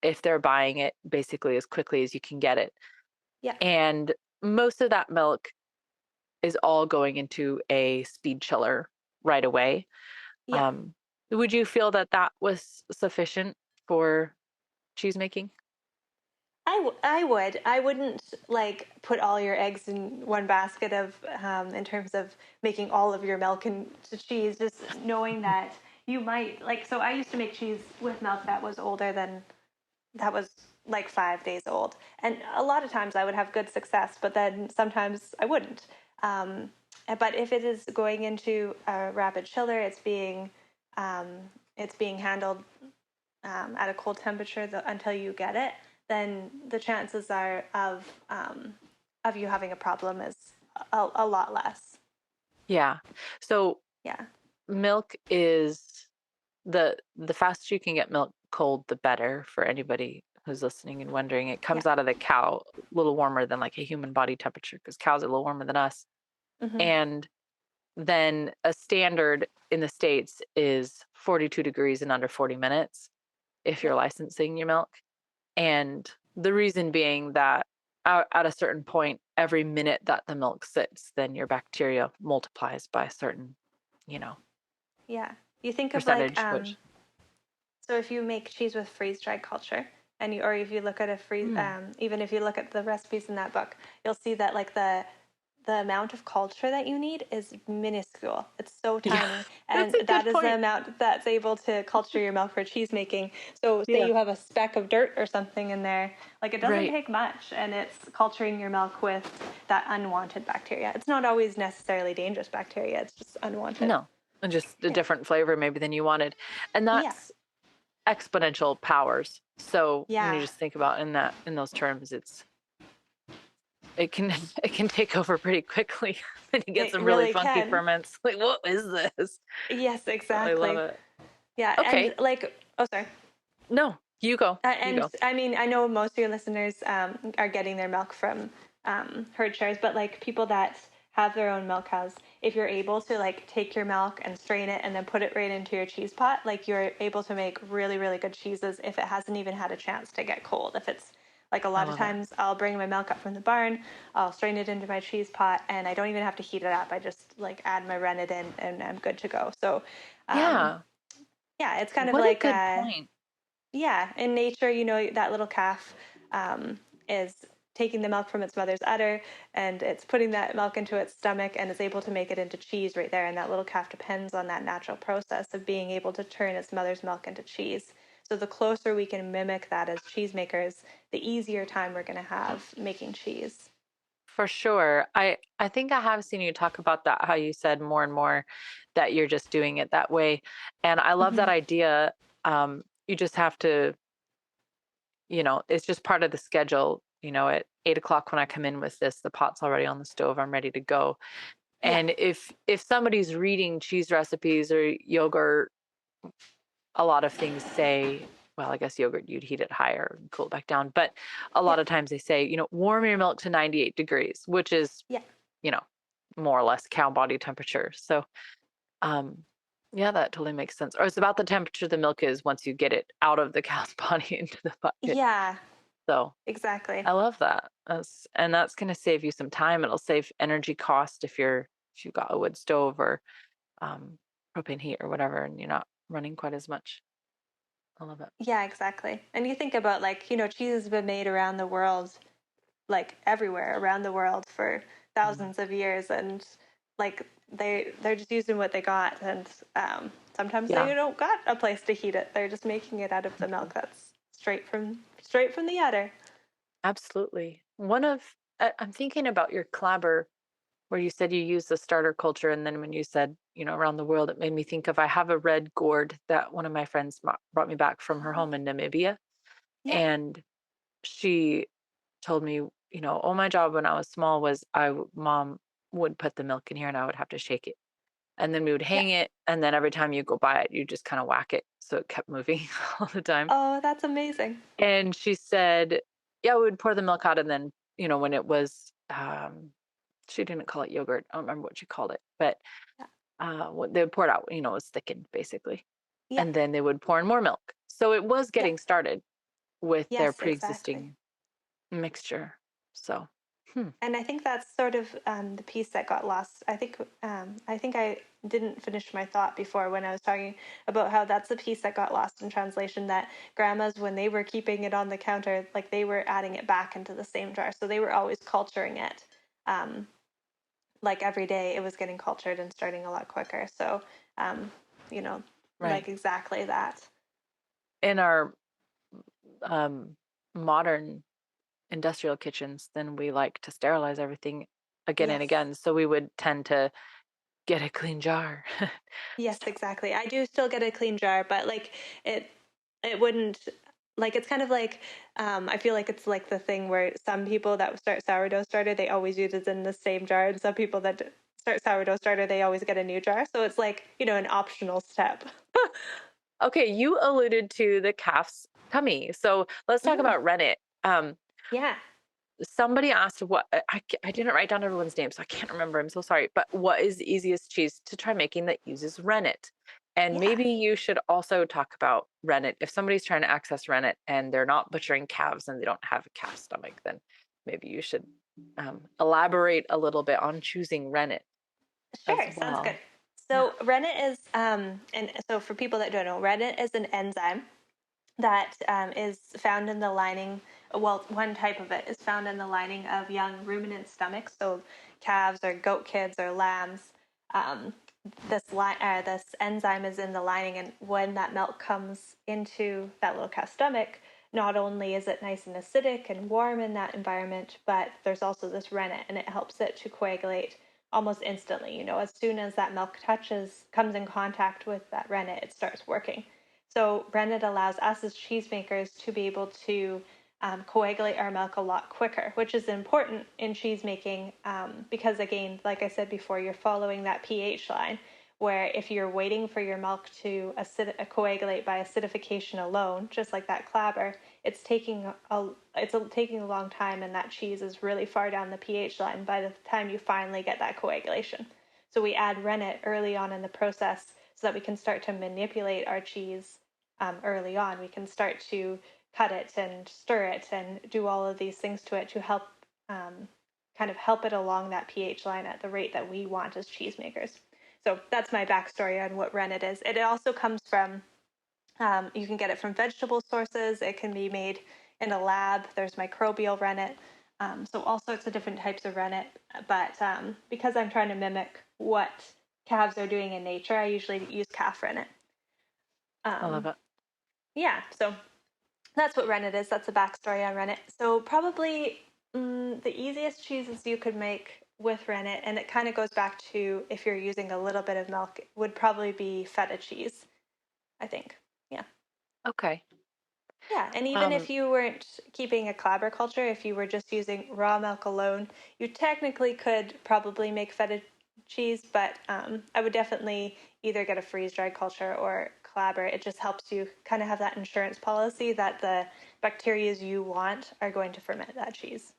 if they're buying it basically as quickly as you can get it. yeah, And most of that milk is all going into a speed chiller right away. yeah. Um, would you feel that that was sufficient for cheese making? I would. I wouldn't like put all your eggs in one basket of in terms of making all of your milk into cheese. Just knowing that you might like. So I used to make cheese with milk that was older than that was like 5 days old, and a lot of times I would have good success, but then sometimes I wouldn't. Um, but if it is going into a rapid chiller, um, it's being handled at a cold temperature until you get it, then the chances are of you having a problem is a lot less. Yeah. So Yeah. milk is the faster you can get milk cold, the better for anybody who's listening and wondering. It Yeah. comes out of the cow a little warmer than like a human body temperature because cows are a little warmer than us. Mm-hmm. And then a standard in the States is 42 degrees in under 40 minutes if Yeah. you're licensing your milk. And the reason being that at a certain point, every minute that the milk sits, then your bacteria multiplies by a certain, you know, Yeah. You think of like percentage, which so if you make cheese with freeze dried culture, and you or if you look at a freeze even if you look at the recipes in that book, you'll see that like the amount of culture that you need is minuscule. It's so yeah, tiny. that's And a good that is the point. amount that's able to culture your milk for cheese making. So say Yeah. you have a speck of dirt or something in there, like it doesn't Right. take much and it's culturing your milk with that unwanted bacteria. It's not always necessarily dangerous bacteria, it's just unwanted. No, and just a Yeah. different flavor maybe than you wanted. And Yeah. that's exponential powers. So when you Yeah. just think about in those terms, it can it can take over pretty quickly when you get It some really really funky can. ferments. Like, what is this? Yes, I love exactly. it. Yeah, and Okay. like, oh, sorry. No, you go. You And go. I mean, I know most of your listeners are getting their milk from herd shares, but like people that have their own milk cows, if you're able to like take your milk and strain it and then put it right into your cheese pot, like you're able to make really, really good cheeses if it hasn't even had a chance to get cold. If it's like a I lot of love it. times I'll bring my milk up from the barn, I'll strain it into my cheese pot, and I don't even have to heat it up. I just like add my rennet in and I'm good to go. So, um, Yeah. yeah, it's kind of What a like good point. yeah, in nature, you know, that little calf is taking the milk from its mother's udder and it's putting that milk into its stomach and is able to make it into cheese right there. And that little calf depends on that natural process of being able to turn its mother's milk into cheese. So the closer we can mimic that as cheesemakers, the easier time we're going to have making cheese. For sure. I think I have seen you talk about that, how you said more and more that you're just doing it that way. And I love that Mm-hmm. idea. You just have to, it's just part of the schedule. At 8 o'clock when I come in with this, the pot's already on the stove. I'm ready to go. Yeah. And if somebody's reading cheese recipes or yogurt, a lot of things say, well, I guess yogurt, you'd heat it higher and cool it back down. But a Yeah. lot of times they say, warm your milk to 98 degrees, which is, Yeah. you know, more or less cow body temperature. So, um, yeah, that totally makes sense. Or it's about the temperature the milk is once you get it out of the cow's body into the bucket. Yeah. So Exactly. I love that. And that's going to save you some time. It'll save energy cost if you've got a wood stove or um, propane heat or whatever, and you're not running quite as much. I love it. Yeah, exactly. And you think about like, you know, cheese has been made around the world like everywhere around the world for Mm. thousands of years and like they're just using what they got and sometimes they Yeah. don't got a place to heat it, they're just making it out of the milk that's straight from the udder. Absolutely. I'm thinking about your clabber where you said you use the starter culture. And then when you said, around the world, it made me think of I have a red gourd that one of my friends brought me back from her Oh, home in Namibia. yeah. And she told me, oh, my job when I was small was mom would put the milk in here and I would have to shake it. And then we would Yeah. hang it. And then every time you go by it, you just kind of whack it. So it kept moving all the time. Oh, that's amazing. And she said, yeah, we would pour the milk out. And then, when it was, she didn't call it yogurt. I don't remember what she called it, but Yeah. what they would pour it out, it was thickened basically. Yeah. And then they would pour in more milk. So it was Yeah. getting started with their Yes, exactly. pre-existing mixture. So, And I think that's sort of the piece that got lost. I think I didn't finish my thought before when I was talking about how that's the piece that got lost in translation, that grandmas, when they were keeping it on the counter, like they were adding it back into the same jar. So they were always culturing it. Like every day it was getting cultured and starting a lot quicker. So, you know, Right. like exactly that. In our modern industrial kitchens, then we like to sterilize everything again and Yes. again. So we would tend to get a clean jar. Yes, So, exactly. I do still get a clean jar, but like it, it wouldn't, like it's kind of like I feel like it's like the thing where some people that start sourdough starter, they always use it in the same jar, and some people that start sourdough starter, they always get a new jar. So it's like, you know, an optional step. okay, you alluded to the calf's tummy. So let's talk Mm, about rennet. yeah. Somebody asked what I didn't write down everyone's name, so I can't remember. I'm so sorry. But what is the easiest cheese to try making that uses rennet? And Yeah. maybe you should also talk about rennet. If somebody's trying to access rennet and they're not butchering calves and they don't have a calf stomach, then maybe you should elaborate a little bit on choosing rennet as Sure, sounds good. well. Yeah. So rennet is, and so for people that don't know, rennet is an enzyme that is found in the lining. Well, one type of it is found in the lining of young ruminant stomachs, so calves or goat kids or lambs. Um, this enzyme is in the lining, and when that milk comes into that little calf's stomach, not only is it nice and acidic and warm in that environment, but there's also this rennet, and it helps it to coagulate almost instantly. You know, as soon as that milk comes in contact with that rennet, it starts working. So rennet allows us as cheesemakers to be able to coagulate our milk a lot quicker, which is important in cheese making because, again, like I said before, you're following that pH line. Where if you're waiting for your milk to coagulate by acidification alone, just like that clabber, it's taking a long time, and that cheese is really far down the pH line by the time you finally get that coagulation. So we add rennet early on in the process so that we can start to manipulate our cheese early on. We can start to cut it and stir it and do all of these things to it to help kind of help it along that pH line at the rate that we want as cheesemakers. So that's my backstory on what rennet is. It also comes from, you can get it from vegetable sources. It can be made in a lab. There's microbial rennet. So all sorts of different types of rennet. But because I'm trying to mimic what calves are doing in nature, I usually use calf rennet. I love Um, it. yeah, so that's what rennet is. That's the backstory on rennet. So probably the easiest cheeses you could make with rennet, and it kind of goes back to if you're using a little bit of milk, would probably be feta cheese, I think. Yeah. Okay. Yeah, and even Um, if you weren't keeping a clabber culture, if you were just using raw milk alone, you technically could probably make feta cheese, but I would definitely either get a freeze-dried culture or clabber. It just helps you kind of have that insurance policy that the bacteria you want are going to ferment that cheese.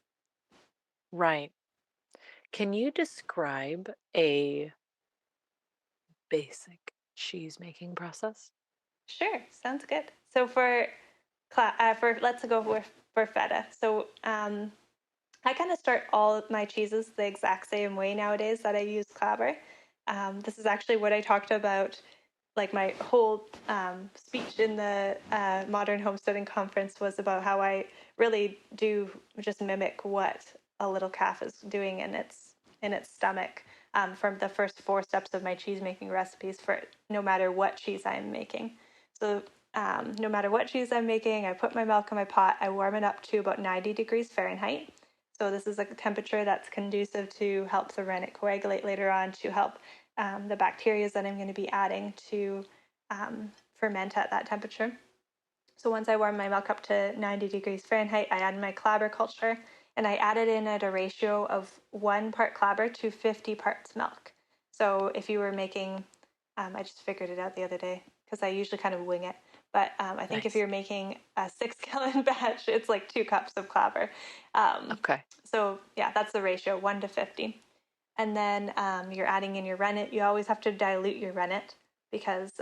right. Can you describe a basic cheese making process? Sure, sounds good. So for let's go for feta. So I kind of start all of my cheeses the exact same way nowadays that I use clabber. This is actually what I talked about, like my whole speech in the Modern Homesteading Conference was about how I really do just mimic what a little calf is doing in its stomach from the first four steps of my cheese making recipes for no matter what cheese I'm making. So no matter what cheese I'm making, I put my milk in my pot, I warm it up to about 90 degrees Fahrenheit. So this is a temperature that's conducive to help the rennet coagulate later on, to help the bacteria that I'm going to be adding to ferment at that temperature. So once I warm my milk up to 90 degrees Fahrenheit, I add my clabber culture, and I add it in at a ratio of 1 part clabber to 50 parts milk. So if you were making, I just figured it out the other day because I usually kind of wing it. But I think if Nice. you're making a 6 gallon batch, it's like 2 cups of clabber. Um, Okay. so yeah, that's the ratio, 1 to 50. And then you're adding in your rennet. You always have to dilute your rennet because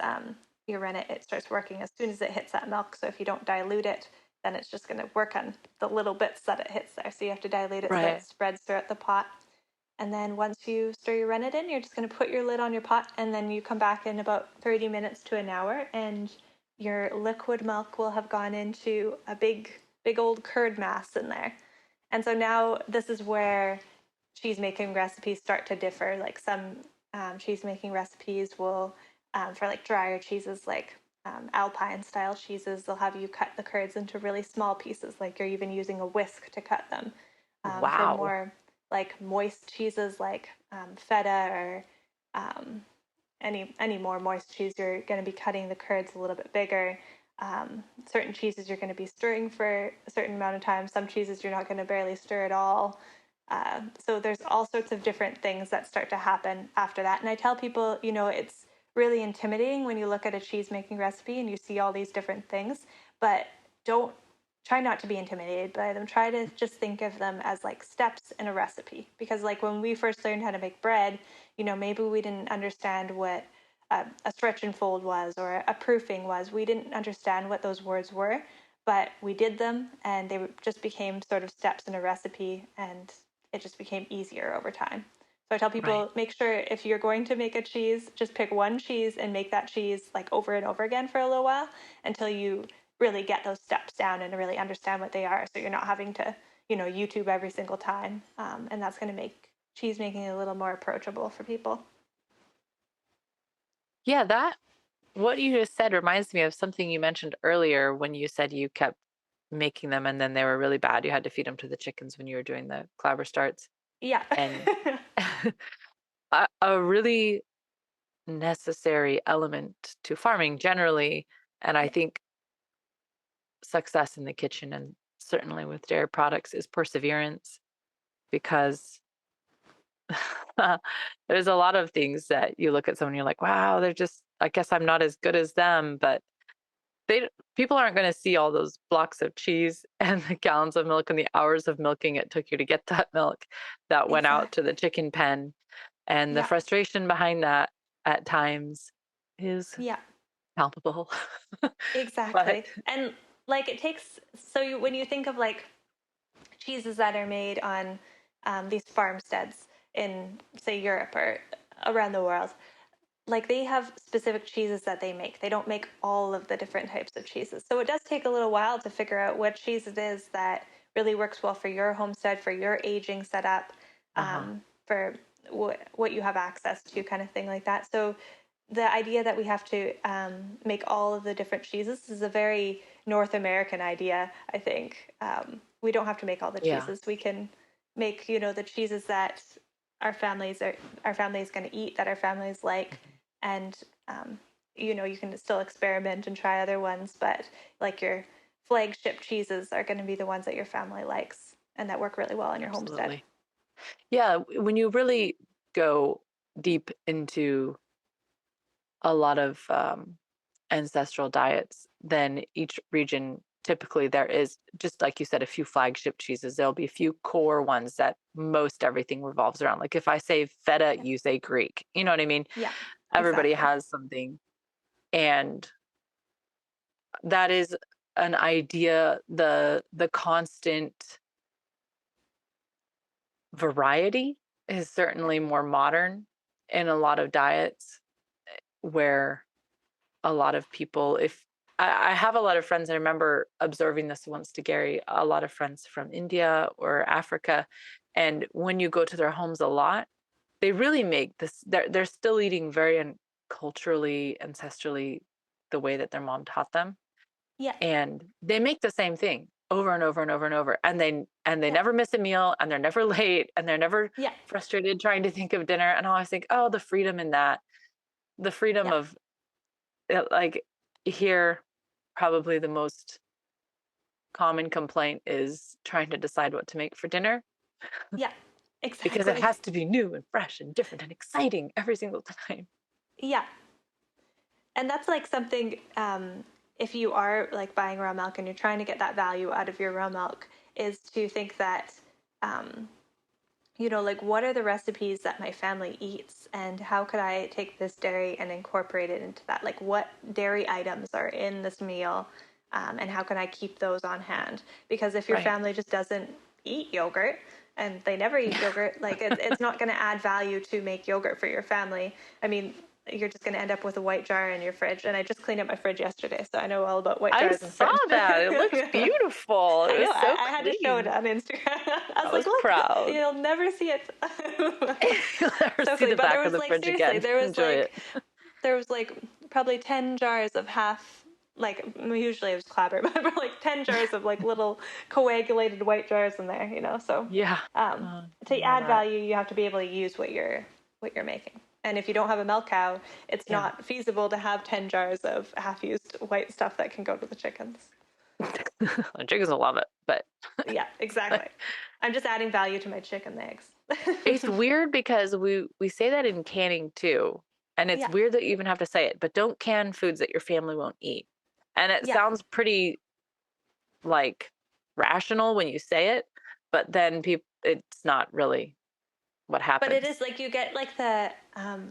your rennet, it starts working as soon as it hits that milk. So if you don't dilute it, then it's just going to work on the little bits that it hits there. So you have to dilute it so that it Right. spreads throughout the pot. And then once you stir your rennet in, you're just going to put your lid on your pot, and then you come back in about 30 minutes to an hour, and your liquid milk will have gone into a big old curd mass in there. And so now this is where cheese making recipes start to differ. Like some cheese making recipes will, for like drier cheeses, like Alpine style cheeses, they'll have you cut the curds into really small pieces, like you're even using a whisk to cut them. For Wow. more like moist cheeses, like feta or any more moist cheese, you're going to be cutting the curds a little bit bigger. Certain cheeses you're going to be stirring for a certain amount of time. Some cheeses you're not going to barely stir at all. So there's all sorts of different things that start to happen after that. And I tell people, it's really intimidating when you look at a cheese making recipe and you see all these different things, but don't try not to be intimidated by them. Try to just think of them as like steps in a recipe. Because like when we first learned how to make bread, maybe we didn't understand what a stretch and fold was or a proofing was. We didn't understand what those words were, but we did them, and they just became sort of steps in a recipe, and it just became easier over time. So I tell Right. people, make sure if you're going to make a cheese, just pick one cheese and make that cheese like over and over again for a little while until you really get those steps down and really understand what they are. So you're not having to, YouTube every single time. And that's going to make cheese making a little more approachable for people. Yeah, what you just said reminds me of something you mentioned earlier when you said you kept making them and then they were really bad. You had to feed them to the chickens when you were doing the clabber starts. Yeah. And a really necessary element to farming generally, and I Yeah. think success in the kitchen and certainly with dairy products, is perseverance, because there's a lot of things that you look at someone, you're like, wow, they're just, I guess I'm not as good as them, but people aren't going to see all those blocks of cheese and the gallons of milk and the hours of milking it took you to get that milk that went out to the Exactly. chicken pen, and the Yeah. frustration behind that at times is Yeah. palpable. But Exactly. And like it takes, so when you think of like cheeses that are made on these farmsteads in, say, Europe or around the world, like they have specific cheeses that they make. They don't make all of the different types of cheeses. So it does take a little while to figure out what cheese it is that really works well for your homestead, for your aging setup, uh-huh. for what you have access to, kind of thing like that. So the idea that we have to make all of the different cheeses is a very North American idea, I think. We don't have to make all the Yeah, cheeses. We can make, the cheeses that our family's going to eat, that our families like, and you can still experiment and try other ones, but like your flagship cheeses are going to be the ones that your family likes and that work really well in your homestead. absolutely. Yeah, when you really go deep into a lot of ancestral diets, then each region, typically there is, just like you said, a few flagship cheeses. There'll be a few core ones that most everything revolves around. Like if I say feta, Yeah. you say Greek. You know what I mean? Yeah. Everybody Exactly. has something. And that is an idea, the constant variety is Yeah. certainly more modern in a lot of diets, where a lot of people, if I have a lot of friends, I remember observing this once to Gary, a lot of friends from India or Africa. And when you go to their homes a lot, they really make this, they're still eating very culturally, ancestrally, the way that their mom taught them. Yeah. And they make the same thing over and over and over and over. And they Yeah. never miss a meal, and they're never late, and they're never Yeah. frustrated trying to think of dinner. And I always think, oh, the freedom in that, the freedom Yeah. of like here, probably the most common complaint is trying to decide what to make for dinner, Yeah. because it Exactly. has to be new and fresh and different and exciting every single time. Yeah. And that's like something, if you are like buying raw milk and you're trying to get that value out of your raw milk, is to think that, um, like what are the recipes that my family eats, and how could I take this dairy and incorporate it into that? Like what dairy items are in this meal, and how can I keep those on hand? Because if your Right. family just doesn't eat yogurt, and they never eat yogurt, like it's not going to add value to make yogurt for your family. I mean, you're just going to end up with a white jar in your fridge. And I just cleaned up my fridge yesterday, so I know all about white I jars in saw fridge. that. It looks Yeah. beautiful. It I know. was so I had to show it clean. on Instagram. I I was was like, look, proud. you'll never see it. You'll never So see clean. the But there back of was the like, fridge seriously, again. Enjoy it. there was like probably 10 jars of half, like usually it was clabber, but like 10 jars of like little coagulated white jars in there, So Yeah. um, I to love add that. value, you have to be able to use what you're making. And if you don't have a milk cow, it's Yeah. not feasible to have 10 jars of half-used white stuff that can go to the chickens. The chickens will love it, but Yeah, exactly. I'm just adding value to my chicken eggs. it's weird because we say that in canning too. And it's Yeah, weird that you even have to say it, but don't can foods that your family won't eat. And it yeah. sounds pretty like rational when you say it, but then people it's not really what But it happens. is like you get like the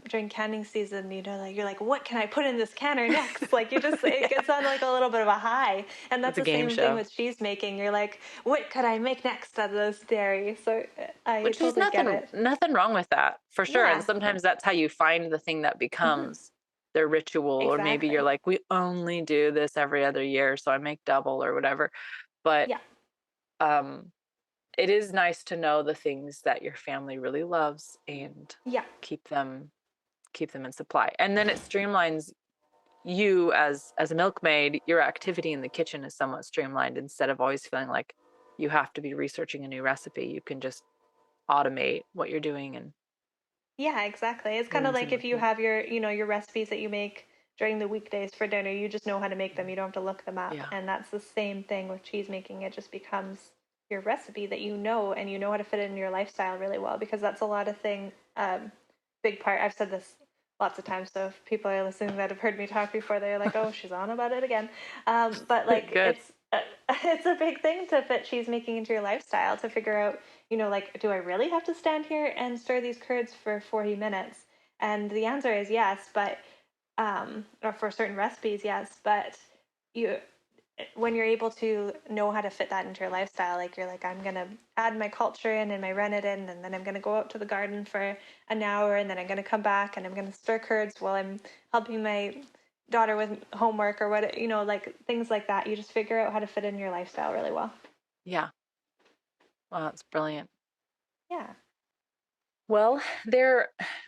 during canning season, like you're like, what can I put in this canner next? Like it Yeah. gets on like a little bit of a high, and that's It's a the game same thing show. with cheese making. You're like, what could I make next out of this dairy? So I Which is totally get it. nothing wrong with that, for sure. And Yeah, sometimes that's how you find the thing that hmm becomes their ritual, or maybe you're exactly. like, we only do this every other year, so I make double or whatever. But Yeah, um it is nice to know the things that your family really loves and yeah, keep them in supply. And then it streamlines you as a milkmaid. Your activity in the kitchen is somewhat streamlined instead of always feeling like you have to be researching a new recipe. You can just automate what you're doing and yeah, exactly. It's kind of rinse and like if you repeat. have your recipes that you make during the weekdays for dinner, you just know how to make them. You don't have to look them up. Yeah. And that's the same thing with cheese making. It just becomes your recipe that and you know how to fit it in your lifestyle really well, because that's a lot of big part. I've said this lots of times, so if people are listening that have heard me talk before, they're like, oh, she's on about it again. But like Good. it's a big thing to fit cheese making into your lifestyle, to figure out, like, do I really have to stand here and stir these curds for 40 minutes? And the answer is yes, but or for certain recipes, yes, but you when you're able to know how to fit that into your lifestyle, like you're like, I'm gonna add my culture in and my rennet in, and then I'm gonna go out to the garden for an hour, and then I'm gonna come back and I'm gonna stir curds while I'm helping my daughter with homework or what, like things like that. You just figure out how to fit in your lifestyle really well. Yeah. Wow, that's brilliant. Yeah. Well,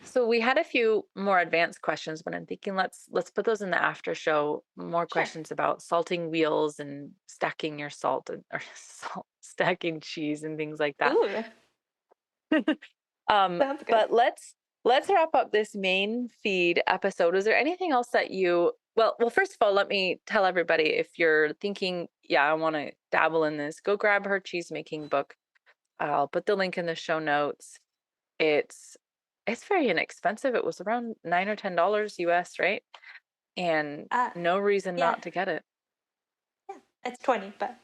so we had a few more advanced questions, but I'm thinking let's put those in the after show. More Sure. questions about salting wheels and stacking your salt or stacking cheese and things like that. Ooh, sounds good. But let's wrap up this main feed episode. Is there anything else that well, first of all, let me tell everybody, if you're thinking, yeah, I want to dabble in this, go grab her cheese making book. I'll put the link in the show notes. It's very inexpensive. It was around $9 or $10 US, right? And Uh, no reason yeah, not to get it. yeah, it's 20, but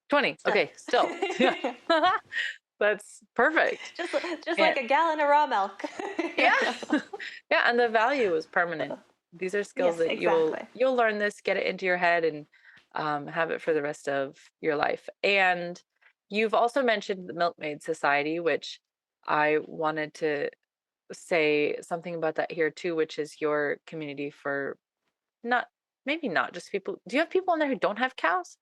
20. still. Okay, still. Yeah. That's perfect. just And like a gallon of raw milk. yeah. Yeah, and the value is permanent. These are skills Yes, that exactly. you'll learn this, get it into your head, and have it for the rest of your life. And you've also mentioned the Milkmaid Society, which I wanted to say something about that here too, which is your community for not maybe not just people. Do you have people in there who don't have cows,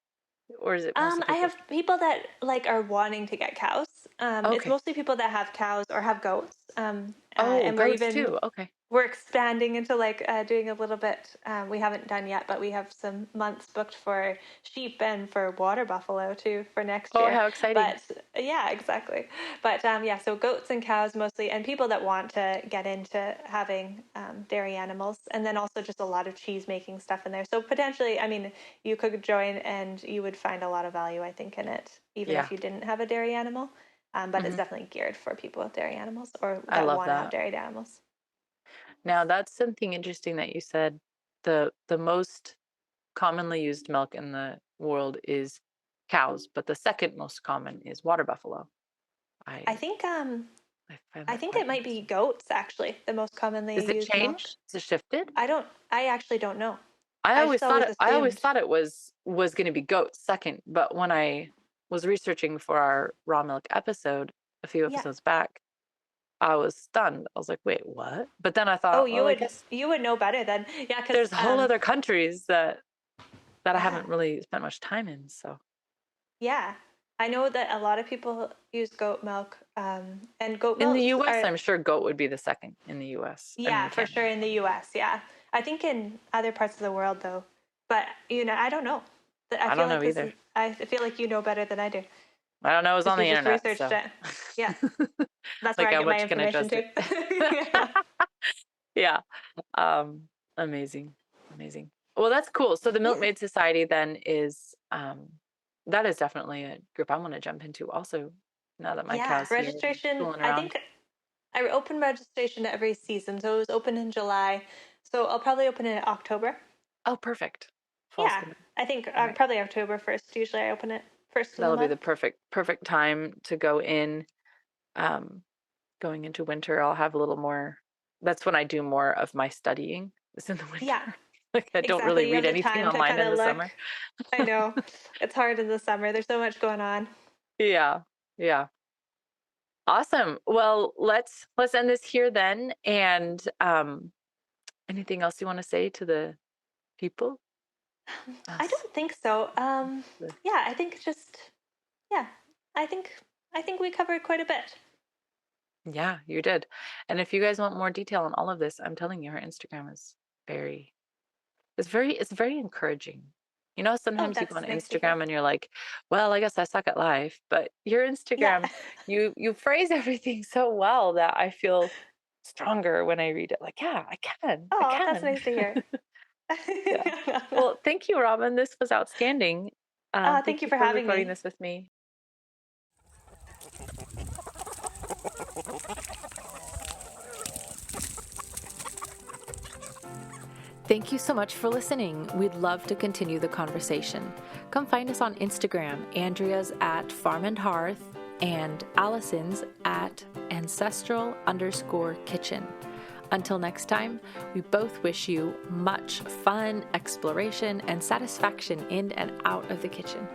or is it mostly I people? have people that like are wanting to get cows. It's Okay. mostly people that have cows or have goats. Oh, And goats too. Okay. we're expanding into like doing a little bit. We haven't done yet, but we have some months booked for sheep and for water buffalo too for next Oh, year. how exciting. But yeah, exactly. But yeah, so goats and cows mostly, and people that want to get into having dairy animals, and then also just a lot of cheese making stuff in there. So potentially, I mean, you could join and you would find a lot of value, I think, in it, even Yeah. if you didn't have a dairy animal. But it's Hmm. definitely geared for people with dairy animals or I that love want to have that. dairy animals. Now, that's something interesting that you said. The most commonly used milk in the world is cows, but the second most common is water buffalo. I I think I find I that think quite it might be interesting. goats actually, the most commonly Is it used milk. changed? Is it shifted? I actually don't know. I I always just thought always it assumed. was going to be goats second, but when I was researching for our raw milk episode, a few Yeah. episodes back, I was stunned. I was like, wait, what? But then I Oh, thought, well, I guess you would know better then. Yeah, because there's whole other countries that I yeah, haven't really spent much time in. So yeah. I know that a lot of people use goat milk, and goat in the milks US, are, I'm sure goat would be the second in the US. I mean, yeah, for Canada. sure in the U.S. Yeah, I think in other parts of the world though, but I don't know. I I feel don't like know either. I feel like you know better than I do I don't know. It was because on you the just internet, researched so it. Yeah, that's where like, I how get my much can I information trust too. it? Yeah. Yeah. Um, amazing. Amazing. Well, that's cool. So the Yeah. Milkmaid Society then is that is definitely a group I want to jump into also now that my Yeah, cow's here and registration. fooling I around. think I open registration every season, so it was open in July. So I'll probably open it in October. Oh, perfect. Fall's Yeah, coming. I think All right. probably October 1st. Usually I open it first of the That'll be the month. perfect time to go in. Um, going into winter, I'll have a little more. That's when I do more of my studying. Is in the Yeah, winter. Like I don't really exactly. You read have the anything time to online kind in of the look. summer. I know it's hard in the summer. There's so much going on. Yeah. Yeah. Awesome. Well, let's end this here then. And anything else you want to say to the people? I Us. don't think so. Yeah, I think yeah, I think we covered quite a bit. Yeah, you did. And if you guys want more detail on all of this, I'm telling you, her Instagram is very it's very encouraging. You know, Oh, sometimes you go on that's nice to hear. Instagram and you're like, well, I guess I suck at life. But your Yeah. Instagram, you phrase everything so well that I feel stronger when I read it. Like, yeah, I can. I Oh, that's can. nice to hear. Yeah. Well, thank you, Robin. This was outstanding. Thank Thank you you for for having recording me. this with me. Thank you so much for listening. We'd love to continue the conversation. Come find us on Instagram. Andrea's at Farm and Hearth and Allison's at ancestral_kitchen. Until next time, we both wish you much fun, exploration, and satisfaction in and out of the kitchen.